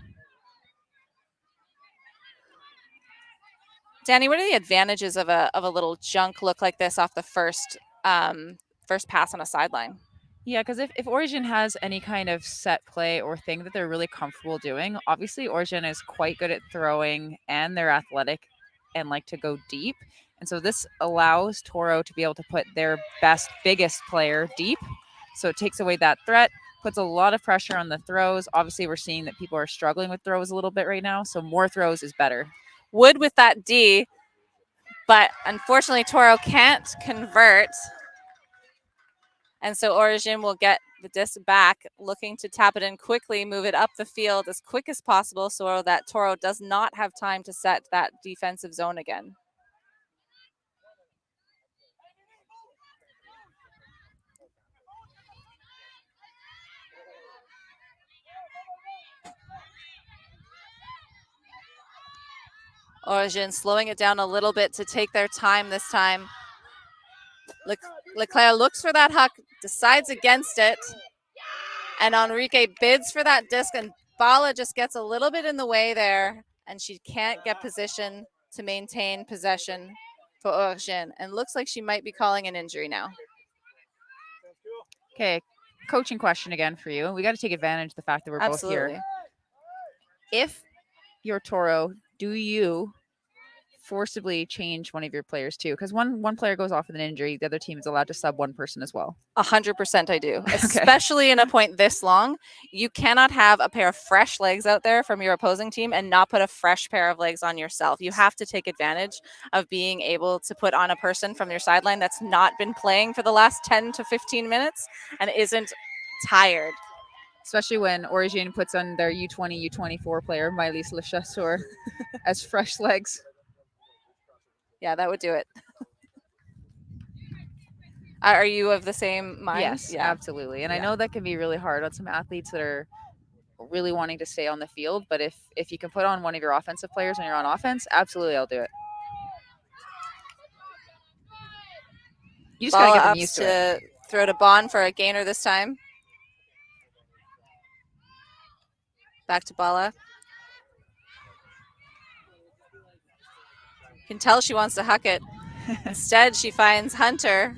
Danny, what are the advantages of a little junk look like this off the first pass on a sideline? Yeah, because if Origine has any kind of set play or thing that they're really comfortable doing, obviously Origine is quite good at throwing and they're athletic and like to go deep. And so this allows TORO to be able to put their biggest player deep. So it takes away that threat, puts a lot of pressure on the throws. Obviously, we're seeing that people are struggling with throws a little bit right now. So more throws is better. Wood with that D, but unfortunately TORO can't convert. And so Origine will get the disc back, looking to tap it in quickly, move it up the field as quick as possible so that TORO does not have time to set that defensive zone again. Origine slowing it down a little bit to take their time this time. Leclerc looks for that huck, decides against it. And Enrique bids for that disc, and Bala just gets a little bit in the way there, and she can't get position to maintain possession for Origine. And looks like she might be calling an injury now. Okay, coaching question again for you. We got to take advantage of the fact that we're both Absolutely. here. If you're Toro, do you forcibly change one of your players too? Because one player goes off with an injury, the other team is allowed to sub one person as well. 100% I do, especially in a point this long. You cannot have a pair of fresh legs out there from your opposing team and not put a fresh pair of legs on yourself. You have to take advantage of being able to put on a person from your sideline that's not been playing for the last 10 to 15 minutes and isn't tired. Especially when Origine puts on their U20, U24 player, Mylis Lechasseur, as fresh legs. Yeah, that would do it. Are you of the same mind? Yes, yeah. absolutely. And I Yeah. know that can be really hard on some athletes that are really wanting to stay on the field. But if you can put on one of your offensive players when you're on offense, absolutely, I'll do it. You just got to get them used to it. Throw to Bond for a gainer this time. Back to Bala. You can tell she wants to huck it. Instead, she finds Hunter.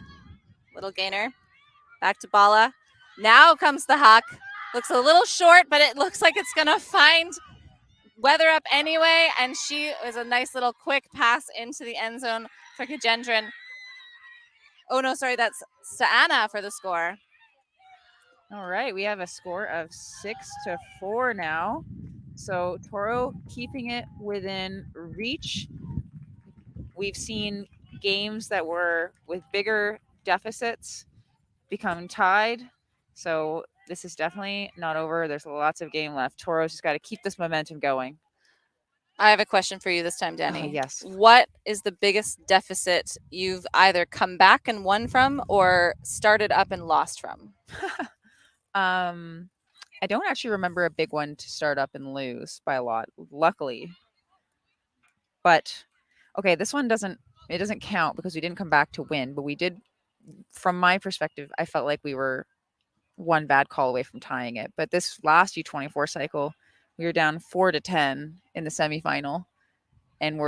Little gainer. Back to Bala. Now comes the huck. Looks a little short, but it looks like it's going to find Weather Up anyway. And she is a nice little quick pass into the end zone for Kagendran. Oh, no, sorry. That's Saana for the score. All right. We have a score of 6-4 now. So Toro keeping it within reach. We've seen games that were with bigger deficits become tied. So this is definitely not over. There's lots of game left. Toro's just got to keep this momentum going. I have a question for you this time, Danny. Yes. What is the biggest deficit you've either come back and won from or started up and lost from? I don't actually remember a big one to start up and lose by a lot, luckily. But okay, this one doesn't count because we didn't come back to win, but we did. From my perspective, I felt like we were one bad call away from tying it. But this last U24 cycle, we were down 4-10 in the semifinal, and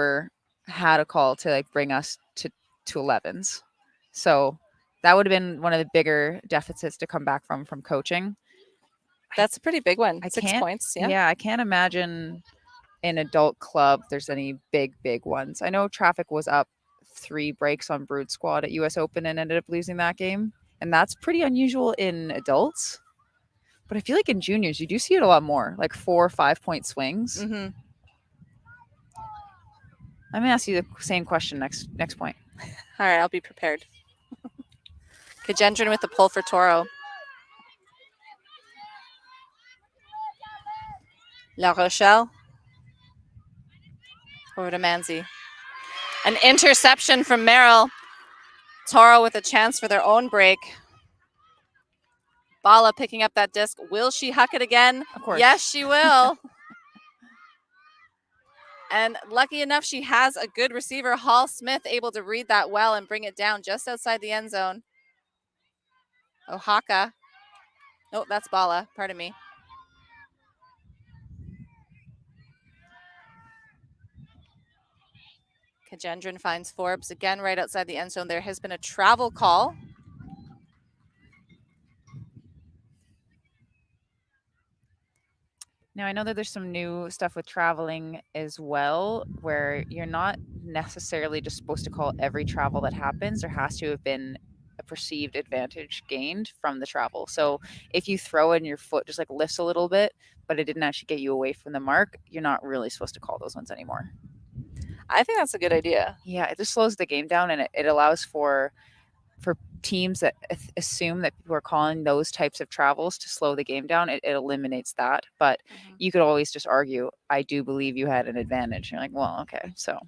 had a call to like bring us to 11s. So that would have been one of the bigger deficits to come back from coaching. That's a pretty big one. I 6 points. Yeah. Yeah, I can't imagine in adult club there's any big ones. I know Traffic was up 3 breaks on Brood Squad at US Open and ended up losing that game. And that's pretty unusual in adults. But I feel like in juniors, you do see it a lot more, like 4 or 5 point swings. Mm-hmm. I'm going to ask you the same question next point. All right, I'll be prepared. Kagendran with the pull for Toro. La Rochelle. Over to Manzi. An interception from Merrill. Toro with a chance for their own break. Bala picking up that disc. Will she huck it again? Of course. Yes, she will. And lucky enough, she has a good receiver, Hall Smith, able to read that well and bring it down just outside the end zone. Oaxaca. Oh, that's Bala. Pardon me. Kagendran finds Forbes again right outside the end zone. There has been a travel call. Now, I know that there's some new stuff with traveling as well, where you're not necessarily just supposed to call every travel that happens. There has to have been a perceived advantage gained from the travel. So if you throw it and your foot just like lifts a little bit, but it didn't actually get you away from the mark, you're not really supposed to call those ones anymore. I think that's a good idea. Yeah, it just slows the game down, and it allows for teams that assume that people are calling those types of travels to slow the game down. It eliminates that. But you could always just argue, I do believe you had an advantage. You're like, well, okay. So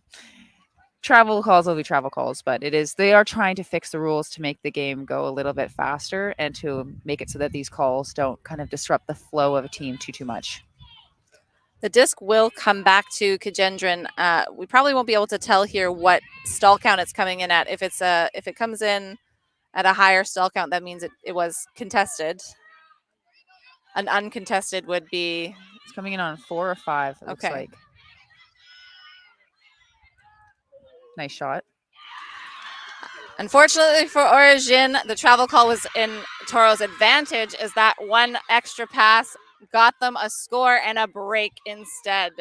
travel calls will be travel calls, but they are trying to fix the rules to make the game go a little bit faster and to make it so that these calls don't kind of disrupt the flow of a team too much. The disc will come back to Kajendran. We probably won't be able to tell here what stall count it's coming in at. If it comes in at a higher stall count, that means it was contested. An uncontested would be. It's coming in on 4 or 5, it looks Okay. like. Nice shot. Unfortunately for Origine, the travel call was in TORO's advantage as that one extra pass got them a score and a break instead.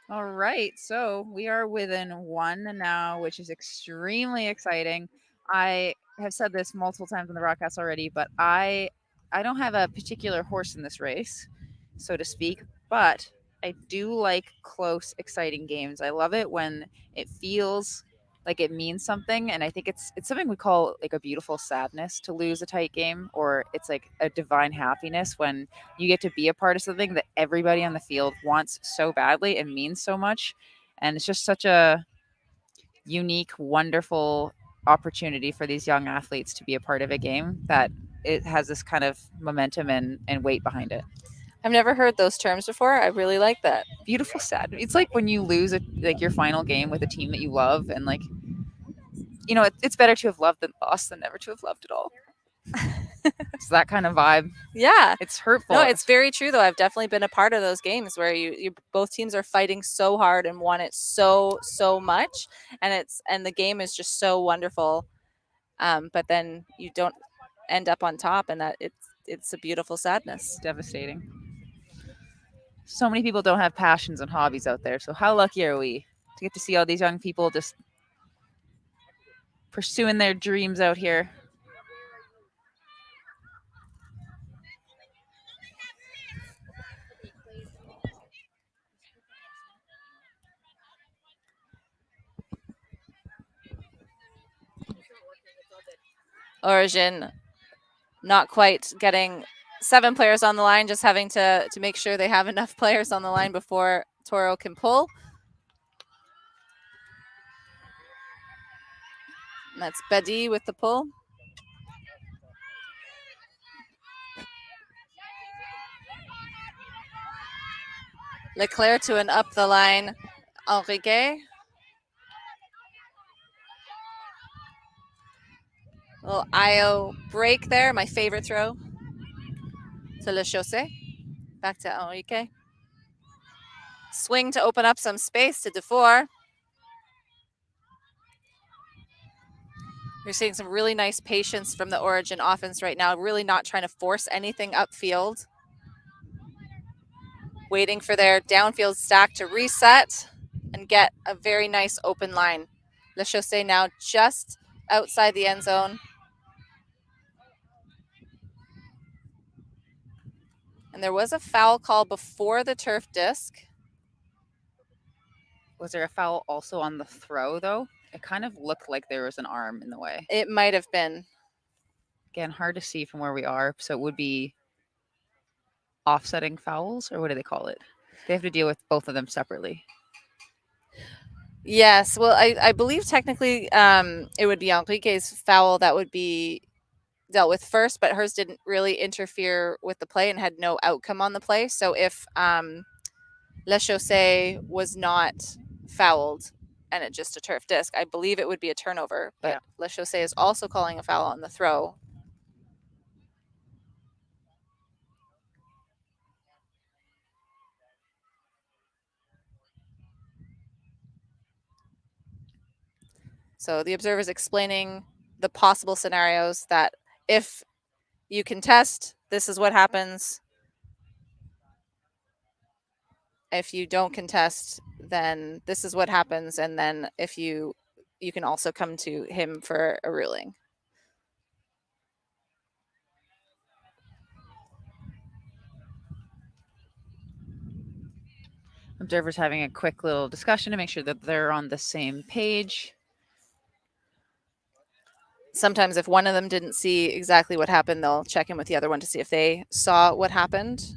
All right, so we are within 1 now, which is extremely exciting. I have said this multiple times on the broadcast already, but I don't have a particular horse in this race, so to speak, but I do like close, exciting games. I love it when it feels like it means something, and I think it's something we call like a beautiful sadness to lose a tight game, or it's like a divine happiness when you get to be a part of something that everybody on the field wants so badly and means so much, and it's just such a unique, wonderful opportunity for these young athletes to be a part of a game that it has this kind of momentum and weight behind it. I've never heard those terms before. I really like that. Beautiful sad. It's like when you lose your final game with a team that you love, and like, you know, it's better to have loved than lost than never to have loved at all. It's that kind of vibe. Yeah. It's hurtful. No, it's very true though. I've definitely been a part of those games where you both teams are fighting so hard and want it so much, and the game is just so wonderful. But then you don't end up on top, and that it's a beautiful sadness. Devastating. So many people don't have passions and hobbies out there. So how lucky are we to get to see all these young people just pursuing their dreams out here? Origine not quite getting 7 players on the line, just having to make sure they have enough players on the line before TORO can pull. And that's Bedi with the pull. Leclerc to an up the line Enrique. Little IO break there, my favorite throw. To Le Chaussee. Back to Enrique. Swing to open up some space to DeFore. You're seeing some really nice patience from the Origin offense right now, really not trying to force anything upfield. Waiting for their downfield stack to reset and get a very nice open line. Le Chaussee now just outside the end zone. And there was a foul call before the turf disc. Was there a foul also on the throw, though? It kind of looked like there was an arm in the way. It might have been. Again, hard to see from where we are. So it would be offsetting fouls, or what do they call it? They have to deal with both of them separately. Yes. Well, I believe technically it would be Enrique's foul that would be dealt with first, but hers didn't really interfere with the play and had no outcome on the play. So if Le Chaussee was not fouled and it just a turf disc, I believe it would be a turnover. But yeah. Le Chaussee is also calling a foul on the throw. So the observer is explaining the possible scenarios that if you contest, this is what happens. If you don't contest, then this is what happens. And then if you can also come to him for a ruling. Observers having a quick little discussion to make sure that they're on the same page. Sometimes if one of them didn't see exactly what happened, they'll check in with the other one to see if they saw what happened.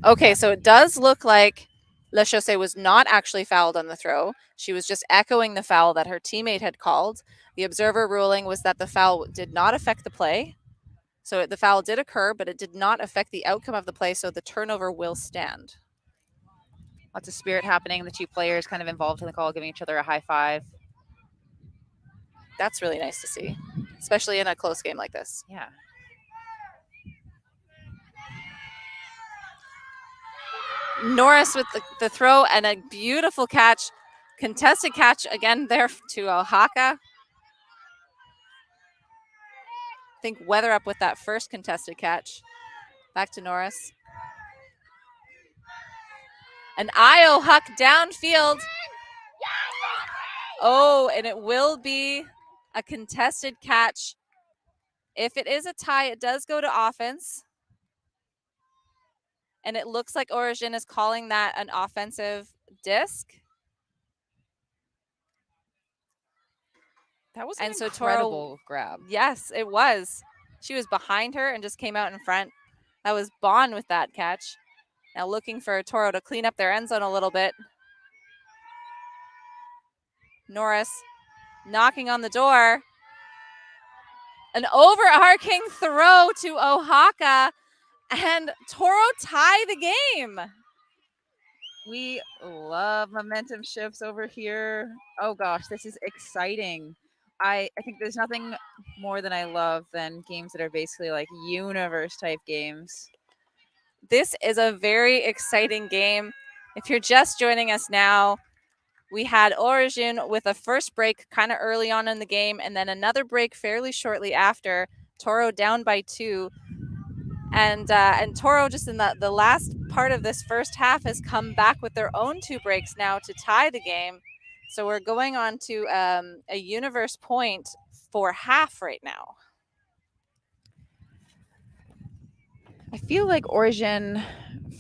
Okay, so it does look like Le Chaussee was not actually fouled on the throw. She was just echoing the foul that her teammate had called. The observer ruling was that the foul did not affect the play. So the foul did occur, but it did not affect the outcome of the play, so the turnover will stand. Lots of spirit happening. The two players kind of involved in the call, giving each other a high five. That's really nice to see, especially in a close game like this. Yeah. Norris with the throw and a beautiful catch. Contested catch again there to Oaxaca. I think Weather up with that first contested catch. Back to Norris. An Io Huck downfield. Oh, and it will be a contested catch. If it is a tie, it does go to offense. And it looks like Origine is calling that an offensive disc. That was an So incredible Toro, grab. Yes, it was. She was behind her and just came out in front. That was Bond with that catch. Now looking for Toro to clean up their end zone a little bit. Norris knocking on the door. An overarching throw to Oaxaca, and Toro tie the game. We love momentum shifts over here. Oh gosh, this is exciting. I think there's nothing more than I love than games that are basically like universe type games. This is a very exciting game. If you're just joining us now, we had Origine with a first break kind of early on in the game, and then another break fairly shortly after. Toro down by 2. And Toro just in the last part of this first half has come back with their own 2 breaks now to tie the game. So we're going on to a universe point for half right now. I feel like Origin,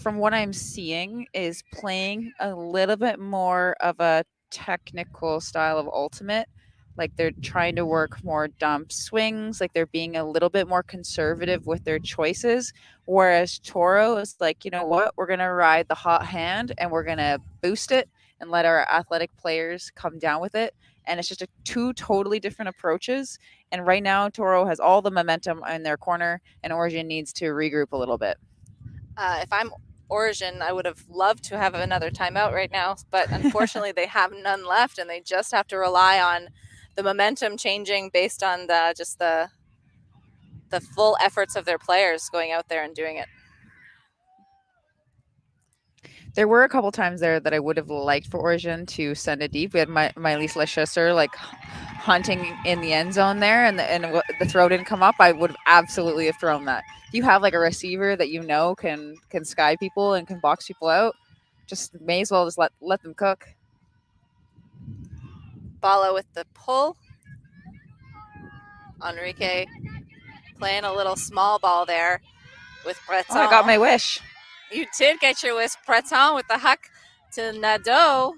from what I'm seeing, is playing a little bit more of a technical style of ultimate. Like they're trying to work more dump swings, like they're being a little bit more conservative with their choices. Whereas Toro is like, you know what, we're going to ride the hot hand and we're going to boost it and let our athletic players come down with it. And it's just 2 totally different approaches. And right now, Toro has all the momentum in their corner, and Origin needs to regroup a little bit. If I'm Origin, I would have loved to have another timeout right now, but unfortunately they have none left, and they just have to rely on the momentum changing based on the full efforts of their players going out there and doing it. There were a couple times there that I would have liked for Origin to send it deep. We had Mylis Lechasseur like hunting in the end zone there, and the throw didn't come up. I would have absolutely have thrown that. If you have like a receiver that you know can sky people and can box people out, just may as well just let them cook. Bala with the pull. Enrique playing a little small ball there with Breton. Oh, I got my wish. You did get your wish. Breton with the huck to Nadeau.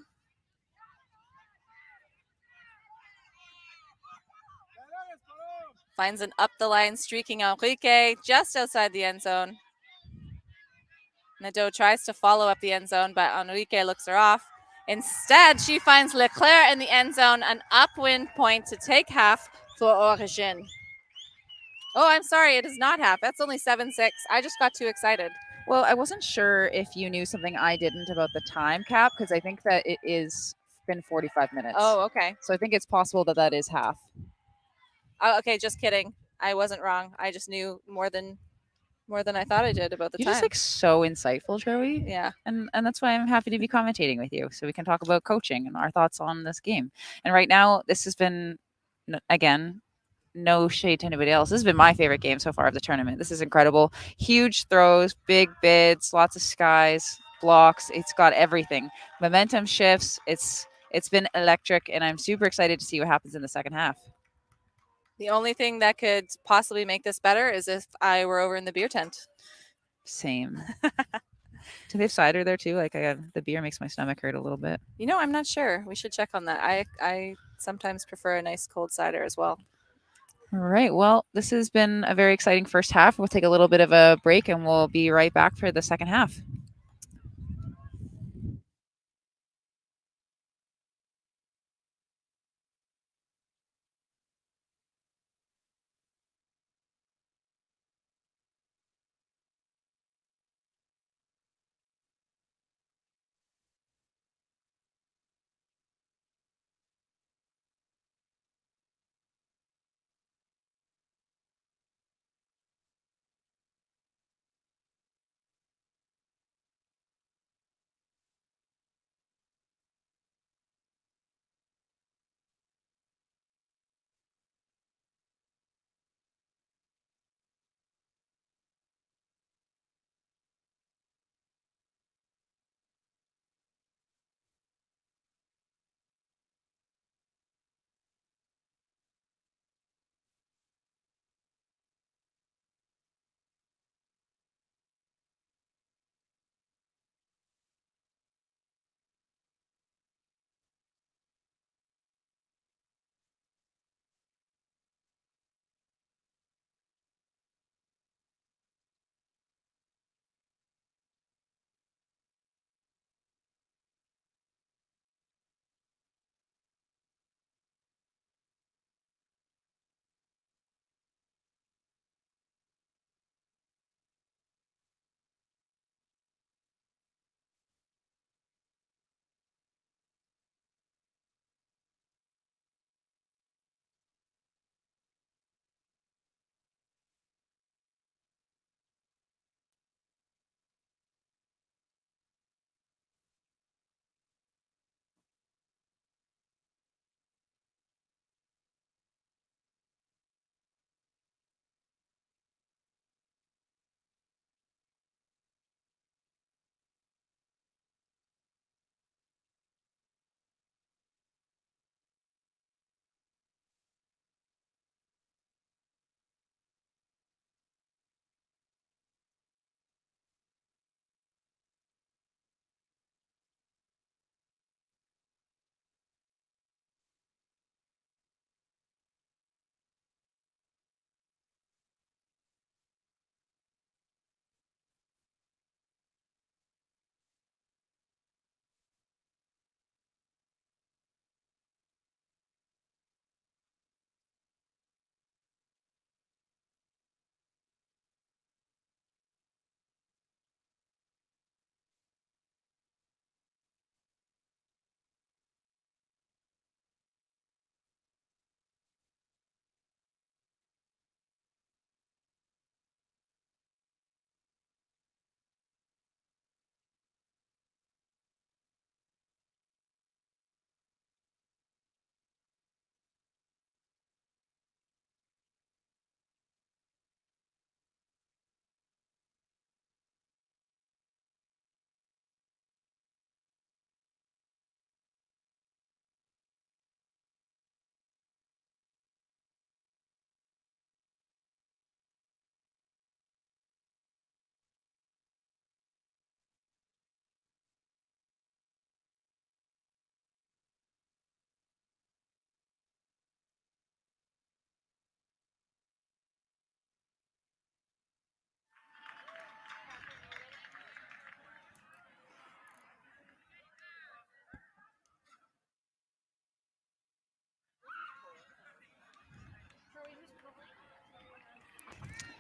Finds an up the line streaking Enrique just outside the end zone. Nadeau tries to follow up the end zone, but Enrique looks her off. Instead, she finds Leclerc in the end zone, an upwind point to take half for Origine. Oh, I'm sorry, it is not half. That's only 7-6. I just got too excited. Well, I wasn't sure if you knew something I didn't about the time cap, because I think that it is been 45 minutes. Oh, okay. So I think it's possible that is half. Oh, okay, just kidding. I wasn't wrong. I just knew more than I thought I did about the time. You're just like so insightful, Joey. Yeah. And that's why I'm happy to be commentating with you, so we can talk about coaching and our thoughts on this game. And right now, this has been, again, no shade to anybody else. This has been my favorite game so far of the tournament. This is incredible. Huge throws, big bids, lots of skies, blocks. It's got everything. Momentum shifts. It's been electric, and I'm super excited to see what happens in the second half. The only thing that could possibly make this better is if I were over in the beer tent. Same. Do they have cider there too? Like the beer makes my stomach hurt a little bit. You know, I'm not sure. We should check on that. I sometimes prefer a nice cold cider as well. All right. Well, this has been a very exciting first half. We'll take a little bit of a break and we'll be right back for the second half.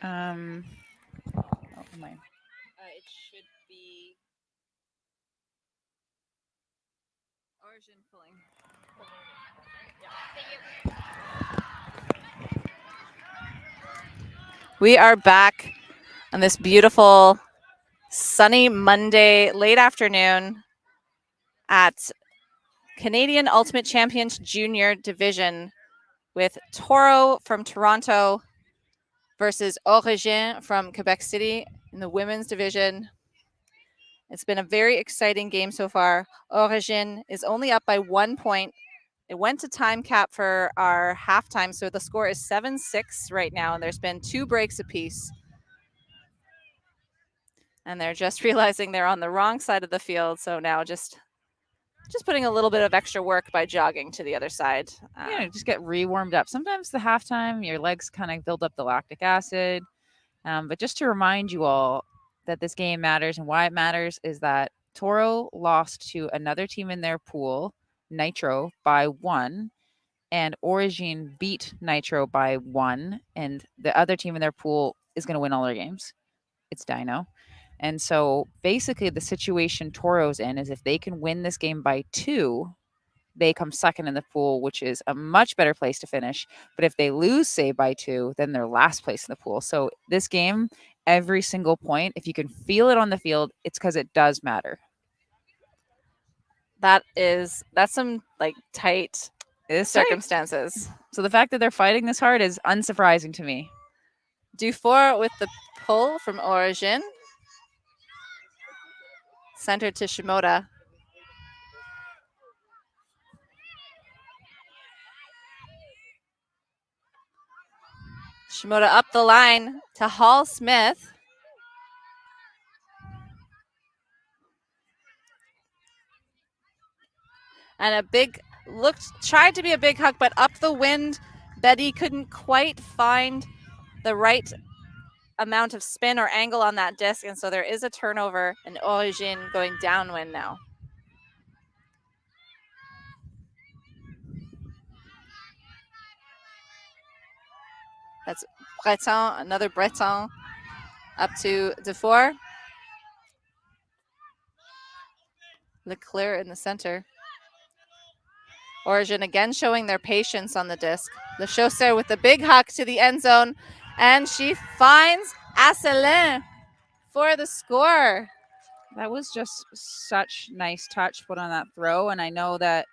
Oh, my. It should be Origine pulling. We are back on this beautiful sunny Monday late afternoon at Canadian Ultimate Champions Junior Division with TORO from Toronto versus Origine from Quebec City in the women's division. It's been a very exciting game so far. Origine is only up by 1 point. It went to time cap for our halftime, so the score is 7-6 right now, and there's been 2 breaks apiece. And they're just realizing they're on the wrong side of the field, so now just putting a little bit of extra work by jogging to the other side. Just get re-warmed up. Sometimes the halftime, your legs kind of build up the lactic acid. But just to remind you all that this game matters and why it matters is that TORO lost to another team in their pool, Nitro, by 1, and Origine beat Nitro by 1, and the other team in their pool is going to win all their games. It's Dino. And so basically the situation TORO's in is if they can win this game by 2, they come second in the pool, which is a much better place to finish. But if they lose, say, by 2, then they're last place in the pool. So this game, every single point, if you can feel it on the field, it's because it does matter. That's some like tight circumstances. So the fact that they're fighting this hard is unsurprising to me. Dufour with the pull from Origine. Center to Shimoda. Shimoda up the line to Hall Smith. And a big tried to be a big hook, but up the wind, Betty couldn't quite find the right amount of spin or angle on that disc, and so there is a turnover and Origine going downwind now. That's Breton, another Breton up to Dufour. Leclerc in the center. Origine again showing their patience on the disc. Le Chausser with the big huck to the end zone, and she finds Asselin for the score. That was just such nice touch put on that throw, and I know that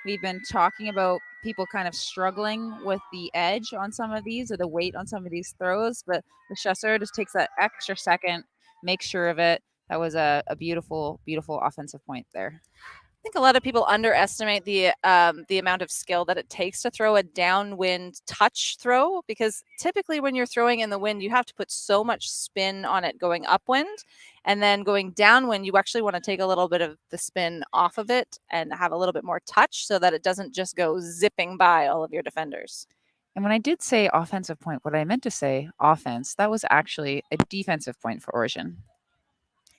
we've been talking about people kind of struggling with the edge on some of these or the weight on some of these throws, but the Chausser just takes that extra second, makes sure of it. That was a beautiful, beautiful offensive point there. I think a lot of people underestimate the amount of skill that it takes to throw a downwind touch throw, because typically when you're throwing in the wind, you have to put so much spin on it going upwind, and then going downwind, you actually want to take a little bit of the spin off of it and have a little bit more touch so that it doesn't just go zipping by all of your defenders. And when I did say offensive point, what I meant to say offense, that was actually a defensive point for Origine.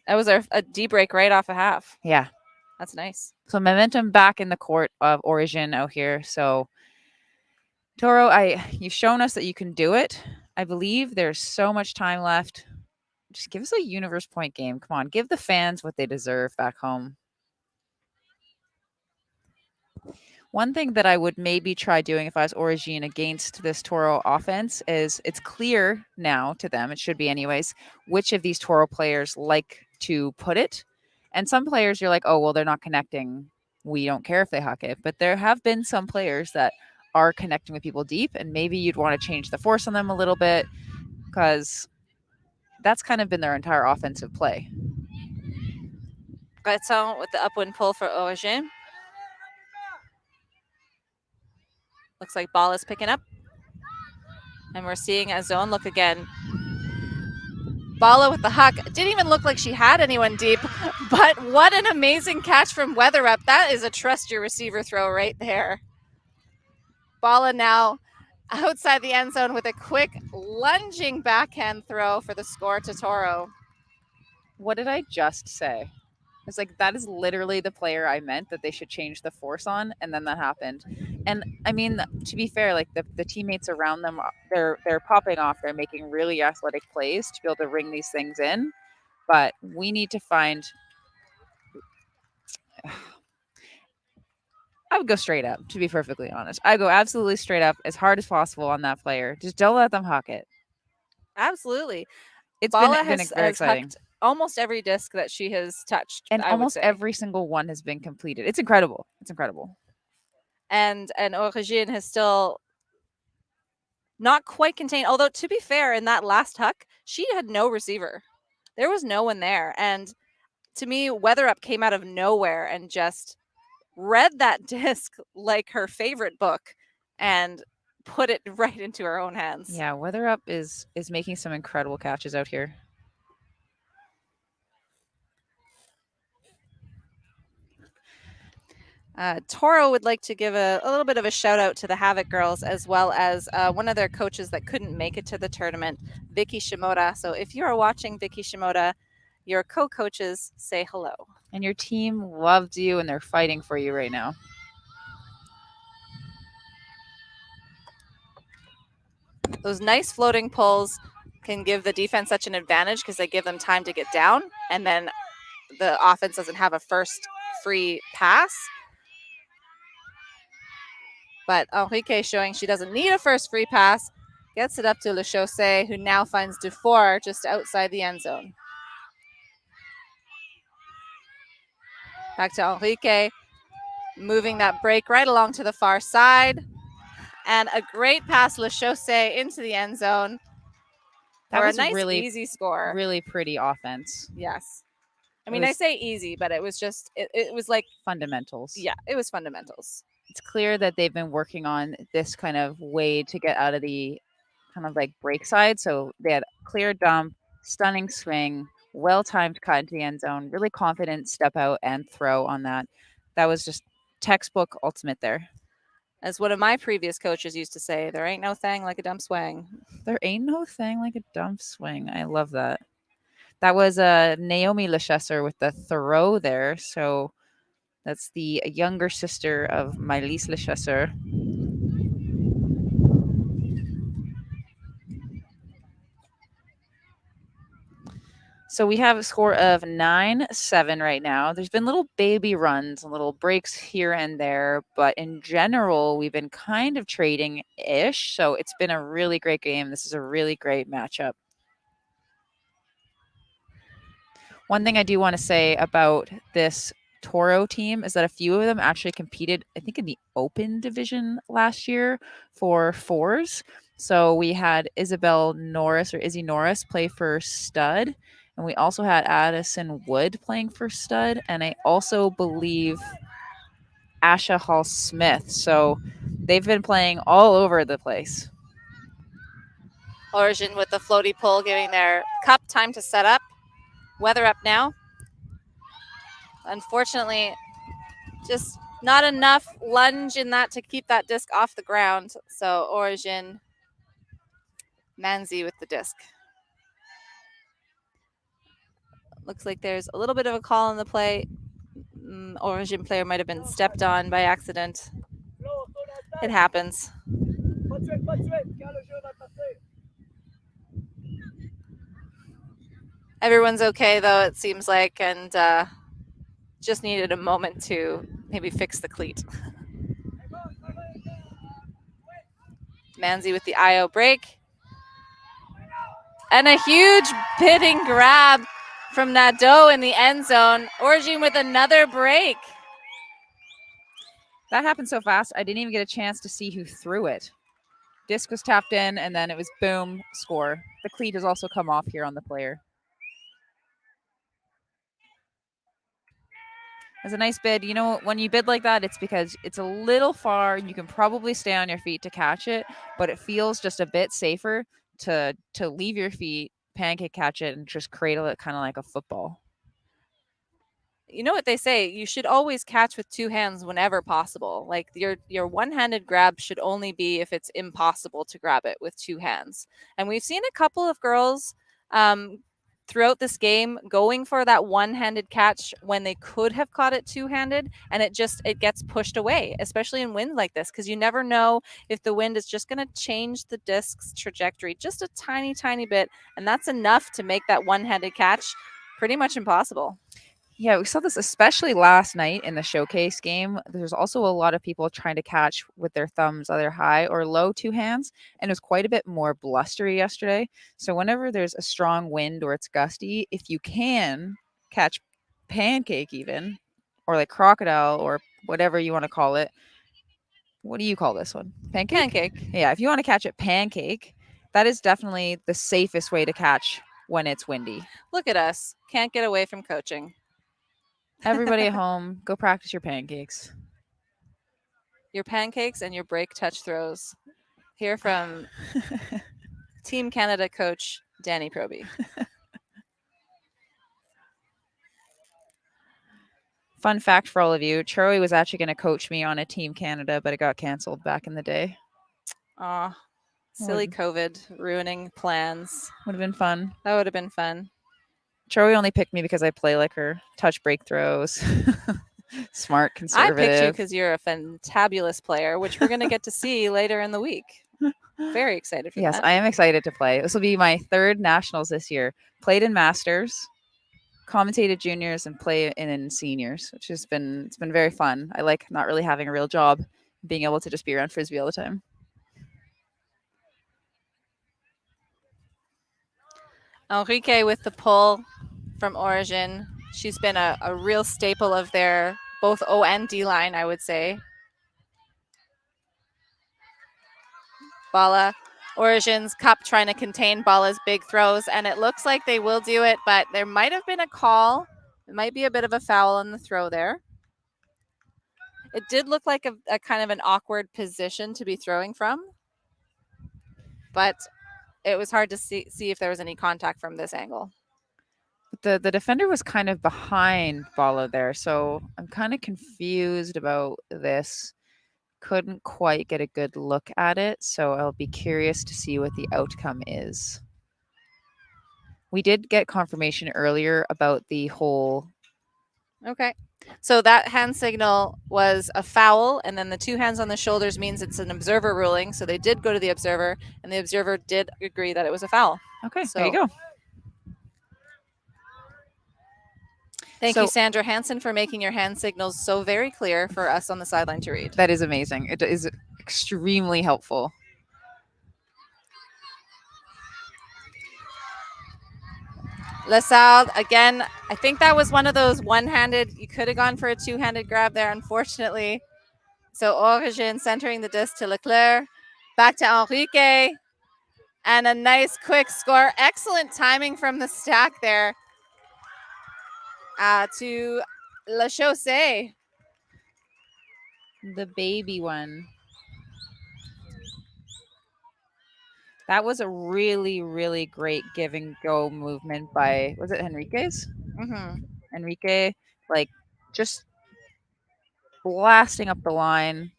That was a D break right off a half. Yeah. That's nice. So momentum back in the court of Origine out here. So TORO, you've shown us that you can do it. I believe there's so much time left. Just give us a universe point game. Come on, give the fans what they deserve back home. One thing that I would maybe try doing if I was Origine against this TORO offense is it's clear now to them, it should be anyways, which of these TORO players like to put it. And some players you're like, oh, well, they're not connecting. We don't care if they huck it. But there have been some players that are connecting with people deep, and maybe you'd want to change the force on them a little bit because that's kind of been their entire offensive play. Breton with the upwind pull for Origine. Looks like ball is picking up. And we're seeing a zone look again. Bala with the huck. Didn't even look like she had anyone deep, but what an amazing catch from Weatherup. That is a trust your receiver throw right there. Bala now outside the end zone with a quick lunging backhand throw for the score to TORO. What did I just say? It's like, that is literally the player I meant that they should change the force on, and then that happened. And I mean, to be fair, like the teammates around them, they're popping off. They're making really athletic plays to be able to ring these things in. But we need to find. I would go straight up, to be perfectly honest. I go absolutely straight up as hard as possible on that player. Just don't let them huck it. Absolutely. It's Bala been has very exciting. hucked almost every disc that she has touched, And I would almost say. every single one has been completed. It's incredible. It's incredible. And Origine has still not quite contained. Although, to be fair, in that last huck, she had no receiver. There was no one there. And to me, Weather Up came out of nowhere and just read that disc like her favorite book and put it right into her own hands. Yeah, Weather Up is making some incredible catches out here. TORO would like to give a little bit of a shout out to the Havoc girls, as well as one of their coaches that couldn't make it to the tournament, Vicky Shimoda. So if you are watching, Vicky Shimoda, your co-coaches say hello. And your team loves you, and they're fighting for you right now. Those nice floating pulls can give the defense such an advantage because they give them time to get down, and then the offense doesn't have a first free pass. But Enrique showing she doesn't need a first free pass. Gets it up to Le Chaussee, who now finds Dufour just outside the end zone. Back to Enrique, moving that break right along to the far side. And a great pass, Le Chaussee, into the end zone. That for was a nice, really easy score. Really pretty offense. Yes. I mean, I say easy, but it was just, it was like fundamentals. Yeah, it was fundamentals. It's clear that they've been working on this kind of way to get out of the kind of like break side. So they had clear dump, stunning swing, well-timed cut into the end zone, really confident step out and throw on that. That was just textbook ultimate there. As one of my previous coaches used to say, there ain't no thing like a dump swing. There ain't no thing like a dump swing. I love that. That was Naomi Lechesser with the throw there. So that's the younger sister of Maëlys Lechesser. So we have a score of 9-7 right now. There's been little baby runs and little breaks here and there, but in general, we've been kind of trading-ish. So it's been a really great game. This is a really great matchup. One thing I do want to say about this TORO team is that a few of them actually competed, I think, in the open division last year for fours. So we had Isabel Norris or Izzy Norris play for stud. And we also had Addison Wood playing for stud. And I also believe Asha Hall Smith. So they've been playing all over the place. Origine with the floaty pull, giving their cup time to set up. Weather Up now. Unfortunately, just not enough lunge in that to keep that disc off the ground. So Origine, Manzi with the disc. Looks like there's a little bit of a call on the play. Origine player might have been stepped on by accident. It happens. Everyone's okay, though, it seems like, and just needed a moment to maybe fix the cleat. Manzi with the IO break. And a huge bidding grab from Nadeau in the end zone. Origine with another break. That happened so fast, I didn't even get a chance to see who threw it. Disc was tapped in, and then it was boom, score. The cleat has also come off here on the player. It's a nice bid. You know, when you bid like that, it's because it's a little far. You can probably stay on your feet to catch it, but it feels just a bit safer to leave your feet, pancake catch it, and just cradle it kind of like a football. You know what they say, you should always catch with two hands whenever possible. Like your one-handed grab should only be if it's impossible to grab it with two hands. And we've seen a couple of girls throughout this game going for that one-handed catch when they could have caught it two-handed, and it gets pushed away, especially in wind like this, because you never know if the wind is just going to change the disc's trajectory just a tiny bit, and that's enough to make that one-handed catch pretty much impossible. Yeah, we saw this especially last night in the showcase game. There's also a lot of people trying to catch with their thumbs either high or low two hands, and it was quite a bit more blustery yesterday. So whenever there's a strong wind or it's gusty, if you can catch pancake even, or like crocodile or whatever you want to call it. What do you call this one? Pancake? Pancake. Yeah, if you want to catch it pancake, that is definitely the safest way to catch when it's windy. Look at us. Can't get away from coaching. Everybody at home, go practice your pancakes. Your pancakes and your break touch throws. Here from Team Canada coach Danny Proby. Fun fact for all of you, Troy was actually going to coach me on a Team Canada, but it got canceled back in the day. Aw, silly COVID ruining plans. Would have been fun. That would have been fun. Troy only picked me because I play like her, touch break throws. Smart, conservative. I picked you because you're a fantabulous player, which we're going to get to see later in the week. Very excited for that. Yes, I am excited to play. This will be my third nationals this year. Played in masters, commentated juniors, and play in seniors, which has been very fun. I like not really having a real job, being able to just be around Frisbee all the time. Enrique with the pull from Origine. She's been a real staple of their both O and D line, I would say. Bala, Origine's Cup trying to contain Bala's big throws, and it looks like they will do it, but there might have been a call. It might be a bit of a foul on the throw there. It did look like a kind of an awkward position to be throwing from, but it was hard to see if there was any contact from this angle. The defender was kind of behind Bala there, so I'm kind of confused about this. Couldn't quite get a good look at it, so I'll be curious to see what the outcome is. We did get confirmation earlier about the whole. Okay. So that hand signal was a foul, and then the two hands on the shoulders means it's an observer ruling. So they did go to the observer, and the observer did agree that it was a foul. Okay, so there you go. Thank you, Sandra Hansen, for making your hand signals so very clear for us on the sideline to read. That is amazing. It is extremely helpful. LaSalle, again, I think that was one of those one-handed, you could have gone for a two-handed grab there, unfortunately. So Origine centering the disc to Leclerc, back to Enrique, and a nice quick score. Excellent timing from the stack there to La Chaussee. The baby one. That was a really, really great give and go movement by, was it Enrique's? Mm-hmm. Enrique, like just blasting up the line,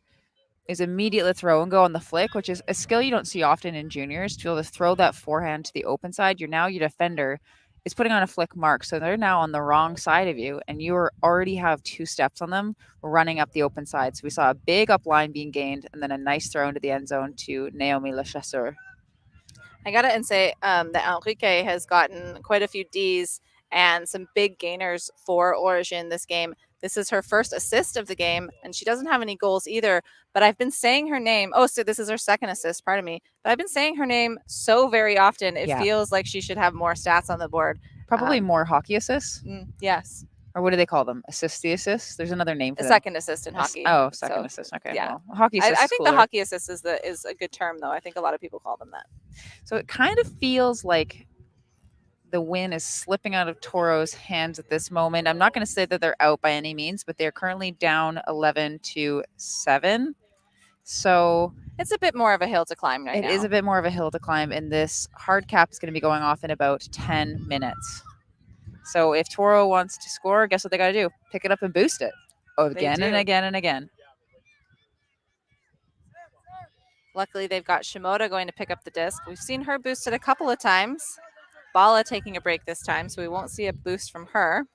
is immediately throw and go on the flick, which is a skill you don't see often in juniors, to be able to throw that forehand to the open side. Your defender is putting on a flick mark, so they're now on the wrong side of you, and you already have 2 steps on them running up the open side. So we saw a big up line being gained, and then a nice throw into the end zone to Naomi Le Chasseur. I got to say that Enrique has gotten quite a few Ds and some big gainers for Origine this game. This is her first assist of the game, and she doesn't have any goals either. But I've been saying her name. Oh, so this is her second assist, pardon me. But I've been saying her name so very often. It feels like she should have more stats on the board. Probably more hockey assists? Yes. Or what do they call them? Assisty assists? There's another name for them. Second assist in hockey. Oh, second assist. Okay. Yeah. Well, hockey assist. I think the hockey assist is a good term, though. I think a lot of people call them that. So it kind of feels like the win is slipping out of Toro's hands at this moment. I'm not going to say that they're out by any means, but they're currently down 11-7. So it's a bit more of a hill to climb right now. It is a bit more of a hill to climb, and this hard cap is going to be going off in about 10 minutes. So if Toro wants to score, guess what they got to do? Pick it up and boost it again and again and again. Luckily, they've got Shimoda going to pick up the disc. We've seen her boost it a couple of times. Bala taking a break this time, so we won't see a boost from her.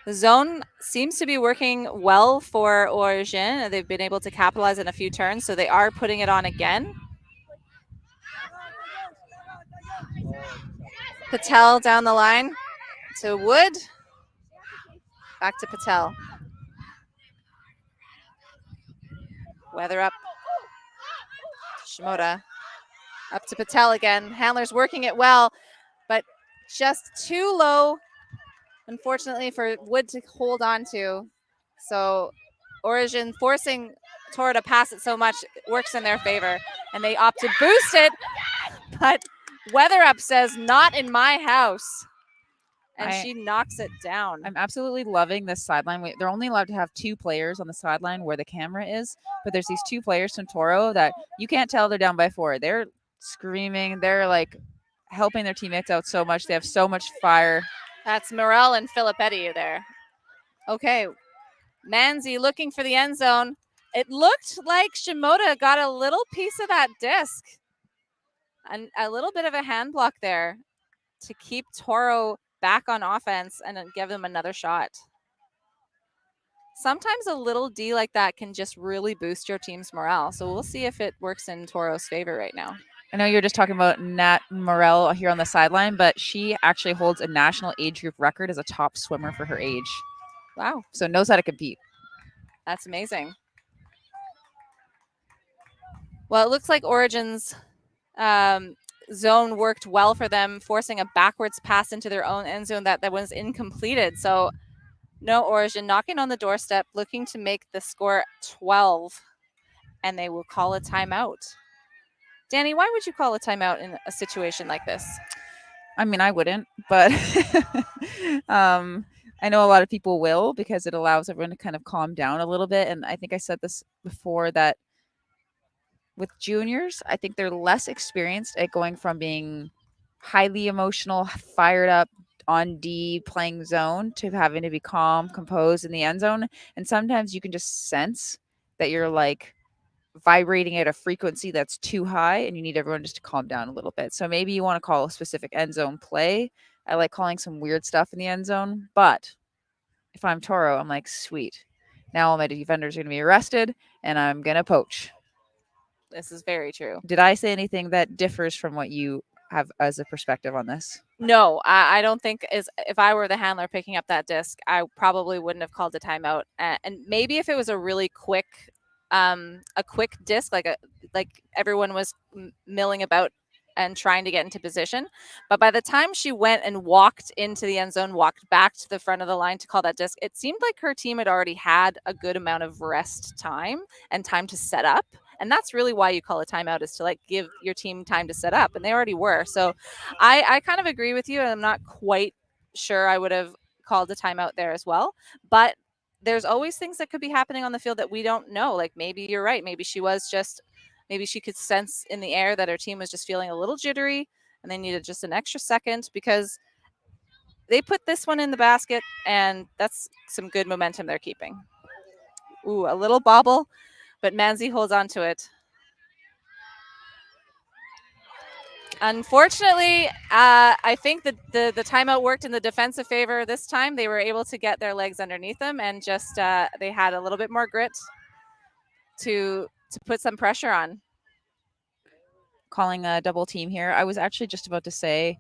The zone seems to be working well for Origine. They've been able to capitalize in a few turns, so they are putting it on again. Patel down the line to Wood. Back to Patel. Weather up. Shimoda. Up to Patel again. Handler's working it well, but just too low, unfortunately, for Wood to hold on to. So Origine forcing TORO to pass it so much works in their favor, and they opt to boost it, but Weather Up says, not in my house. And she knocks it down. I'm absolutely loving this sideline. They're only allowed to have 2 players on the sideline where the camera is, but there's these 2 players from TORO that you can't tell they're down by 4. They're screaming. They're like helping their teammates out so much. They have so much fire. That's Morel and Filippetti there. Okay, Manzi looking for the end zone. It looked like Shimoda got a little piece of that disc. And a little bit of a hand block there to keep TORO back on offense and then give them another shot. Sometimes a little D like that can just really boost your team's morale. So we'll see if it works in TORO's favor right now. I know you're just talking about Nat Morel here on the sideline, but she actually holds a national age group record as a top swimmer for her age. Wow. So knows how to compete. That's amazing. Well, it looks like Origine's zone worked well for them, forcing a backwards pass into their own end zone that was incompleted. So no Origine knocking on the doorstep, looking to make the score 12, and they will call a timeout. Danny, why would you call a timeout in a situation like this? I mean, I wouldn't, but I know a lot of people will, because it allows everyone to kind of calm down a little bit. And I think I said this before, that with juniors, I think they're less experienced at going from being highly emotional, fired up on D, playing zone, to having to be calm, composed in the end zone. And sometimes you can just sense that you're like vibrating at a frequency that's too high, and you need everyone just to calm down a little bit. So maybe you want to call a specific end zone play. I like calling some weird stuff in the end zone, but if I'm TORO, I'm like, sweet. Now all my defenders are going to be arrested, and I'm going to poach. This is very true. Did I say anything that differs from what you have as a perspective on this? No, I don't think if I were the handler picking up that disc, I probably wouldn't have called a timeout. And maybe if it was a really quick disc, like everyone was milling about and trying to get into position. But by the time she went and walked into the end zone, walked back to the front of the line to call that disc, it seemed like her team had already had a good amount of rest time and time to set up. And that's really why you call a timeout, is to like give your team time to set up. And they already were. So I kind of agree with you. And I'm not quite sure I would have called a timeout there as well. But there's always things that could be happening on the field that we don't know. Like maybe you're right. Maybe she could sense in the air that her team was just feeling a little jittery and they needed just an extra second, because they put this one in the basket, and that's some good momentum they're keeping. Ooh, a little bobble, but Manzi holds on to it. Unfortunately, I think that the timeout worked in the defensive favor this time. They were able to get their legs underneath them, and just they had a little bit more grit to put some pressure on. Calling a double team here. I was actually just about to say,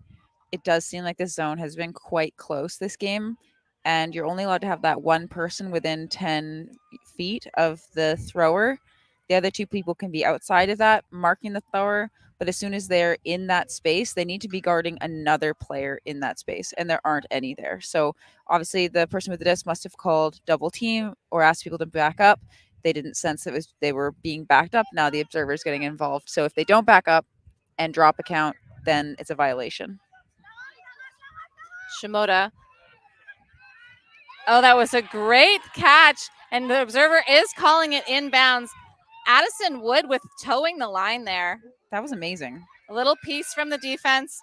it does seem like this zone has been quite close this game, and you're only allowed to have that one person within 10 feet of the thrower. The other 2 people can be outside of that, marking the thrower, but as soon as they're in that space, they need to be guarding another player in that space, and there aren't any there. So obviously the person with the disc must have called double team or asked people to back up. They didn't sense that they were being backed up. Now the observer is getting involved. So if they don't back up and drop a count, then it's a violation. Shimoda. Oh, that was a great catch. And the observer is calling it inbounds. Addison Wood with towing the line there. That was amazing. A little piece from the defense.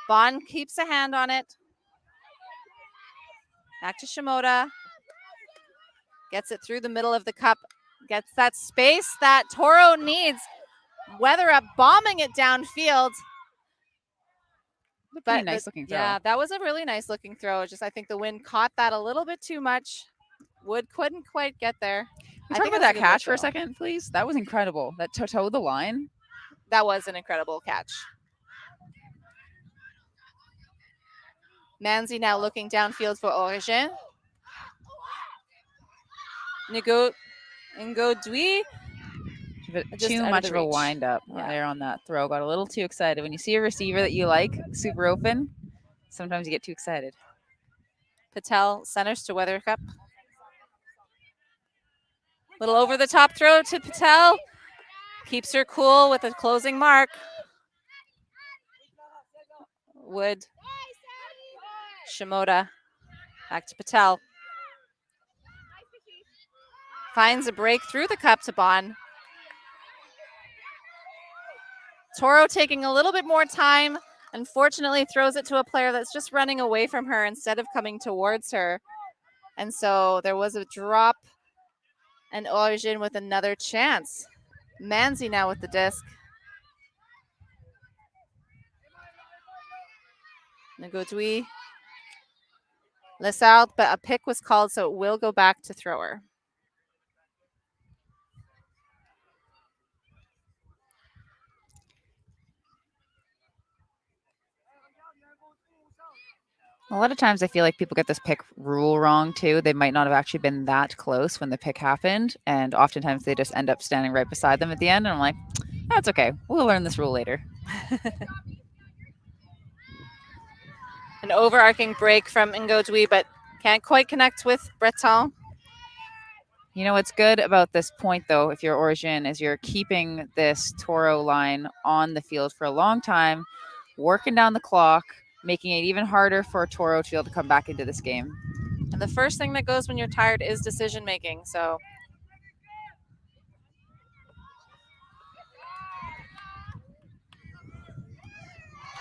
Bond keeps a hand on it. Back to Shimoda. Gets it through the middle of the cup. Gets that space that TORO needs. Weather up, bombing it downfield. Pretty nice looking throw. Yeah, that was a really nice looking throw. Just I think the wind caught that a little bit too much. Wood couldn't quite get there. Can we talk about that catch for a second, please? That was incredible. That toe the line. That was an incredible catch. Manzi now looking downfield for Origine. Ngodui. Too much of a wind up there on that throw. Got a little too excited. When you see a receiver that you like super open, sometimes you get too excited. Patel centers to Weathercup. Little over the top throw to Patel. Keeps her cool with a closing mark. Wood. Shimoda. Back to Patel. Finds a break through the cup to Bond. TORO taking a little bit more time. Unfortunately, throws it to a player that's just running away from her instead of coming towards her. And so there was a drop. And Origine with another chance. Manzi now with the disc. Ngodui. Lesard, but a pick was called, so it will go back to thrower. A lot of times I feel like people get this pick rule wrong too. They might not have actually been that close when the pick happened. And oftentimes they just end up standing right beside them at the end. And I'm like, that's okay. We'll learn this rule later. An overarching break from Ngodui, but can't quite connect with Breton. You know what's good about this point, though, if you're Origine, is you're keeping this TORO line on the field for a long time, working down the clock, making it even harder for TORO to be able to come back into this game. And the first thing that goes when you're tired is decision making. So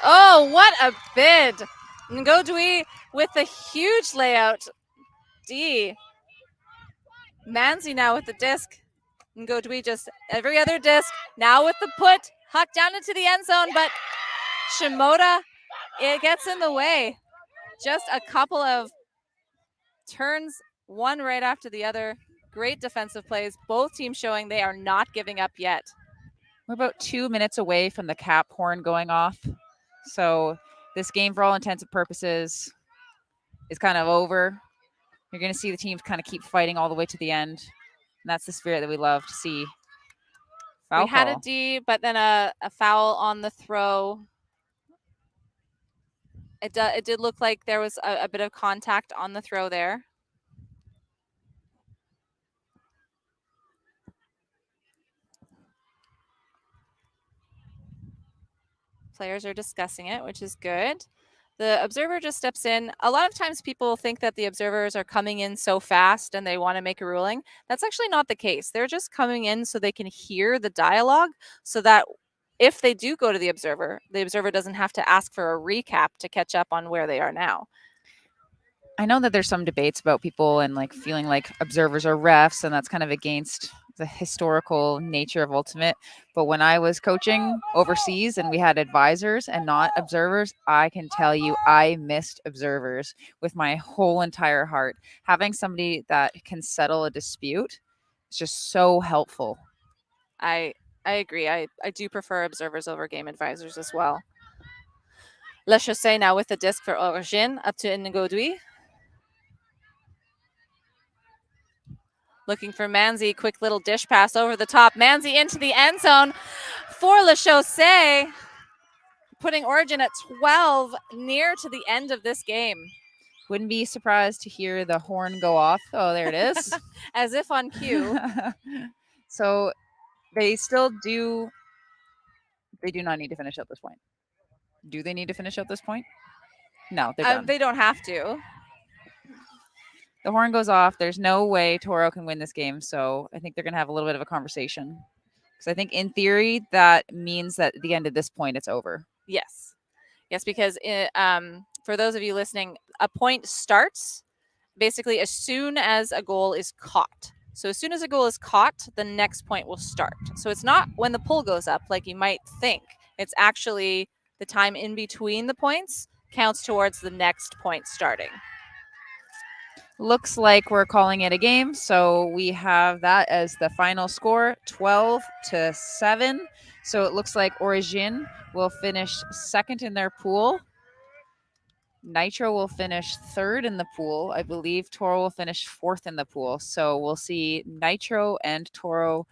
oh, what a bid. Ngodui with a huge layout. D. Manzi now with the disc. Ngodui just every other disc. Now with the put. Huck down into the end zone, but Shimoda, it gets in the way. Just a couple of turns, one right after the other. Great defensive plays. Both teams showing they are not giving up yet. We're about 2 minutes away from the cap horn going off. So this game, for all intents and purposes, is kind of over. You're going to see the teams kind of keep fighting all the way to the end. And that's the spirit that we love to see. We had a D, but then a foul on the throw. It did look like there was a bit of contact on the throw there. Players are discussing it, which is good. The observer just steps in. A lot of times people think that the observers are coming in so fast and they want to make a ruling. That's actually not the case. They're just coming in so they can hear the dialogue so that if they do go to the observer doesn't have to ask for a recap to catch up on where they are now. I know that there's some debates about people and like feeling like observers are refs, and that's kind of against the historical nature of Ultimate. But when I was coaching overseas and we had advisors and not observers, I can tell you I missed observers with my whole entire heart. Having somebody that can settle a dispute is just so helpful. I agree. I do prefer observers over game advisors as well. Le Chaussee now with the disc for Origine up to Ngodui. Looking for Manzi, quick little dish pass over the top. Manzi into the end zone for Le Chaussee, putting Origine at 12 near to the end of this game. Wouldn't be surprised to hear the horn go off. Oh, there it is. As if on cue. So they do not need to finish at this point. Do they need to finish at this point? No, they're done. They don't have to. The horn goes off. There's no way TORO can win this game. So I think they're going to have a little bit of a conversation. Because I think in theory, that means that at the end of this point, it's over. Yes. Yes, because for those of you listening, a point starts basically as soon as a goal is caught. So as soon as a goal is caught, the next point will start. So it's not when the pull goes up like you might think. It's actually the time in between the points counts towards the next point starting. Looks like we're calling it a game. So we have that as the final score, 12-7. So it looks like Origine will finish second in their pool. Nitro will finish third in the pool. I believe TORO will finish fourth in the pool. So we'll see Nitro and TORO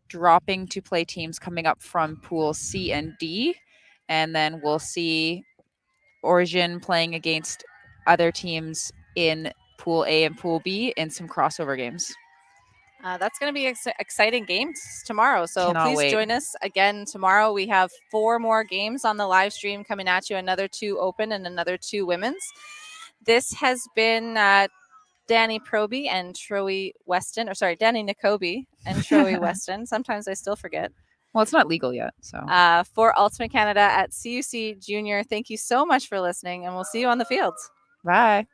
dropping to play teams coming up from pool C and D. And then we'll see Origin playing against other teams in pool A and pool B in some crossover games. That's going to be exciting games tomorrow. So Cannot please wait. join us again tomorrow. We have 4 more games on the live stream coming at you, another 2 open and another 2 women's. This has been Danny Proby and Troy Weston, or sorry, Danny Nakobe and Troy Weston. Sometimes I still forget. Well, it's not legal yet, so. For Ultimate Canada at CUC Junior. Thank you so much for listening, and we'll see you on the fields. Bye.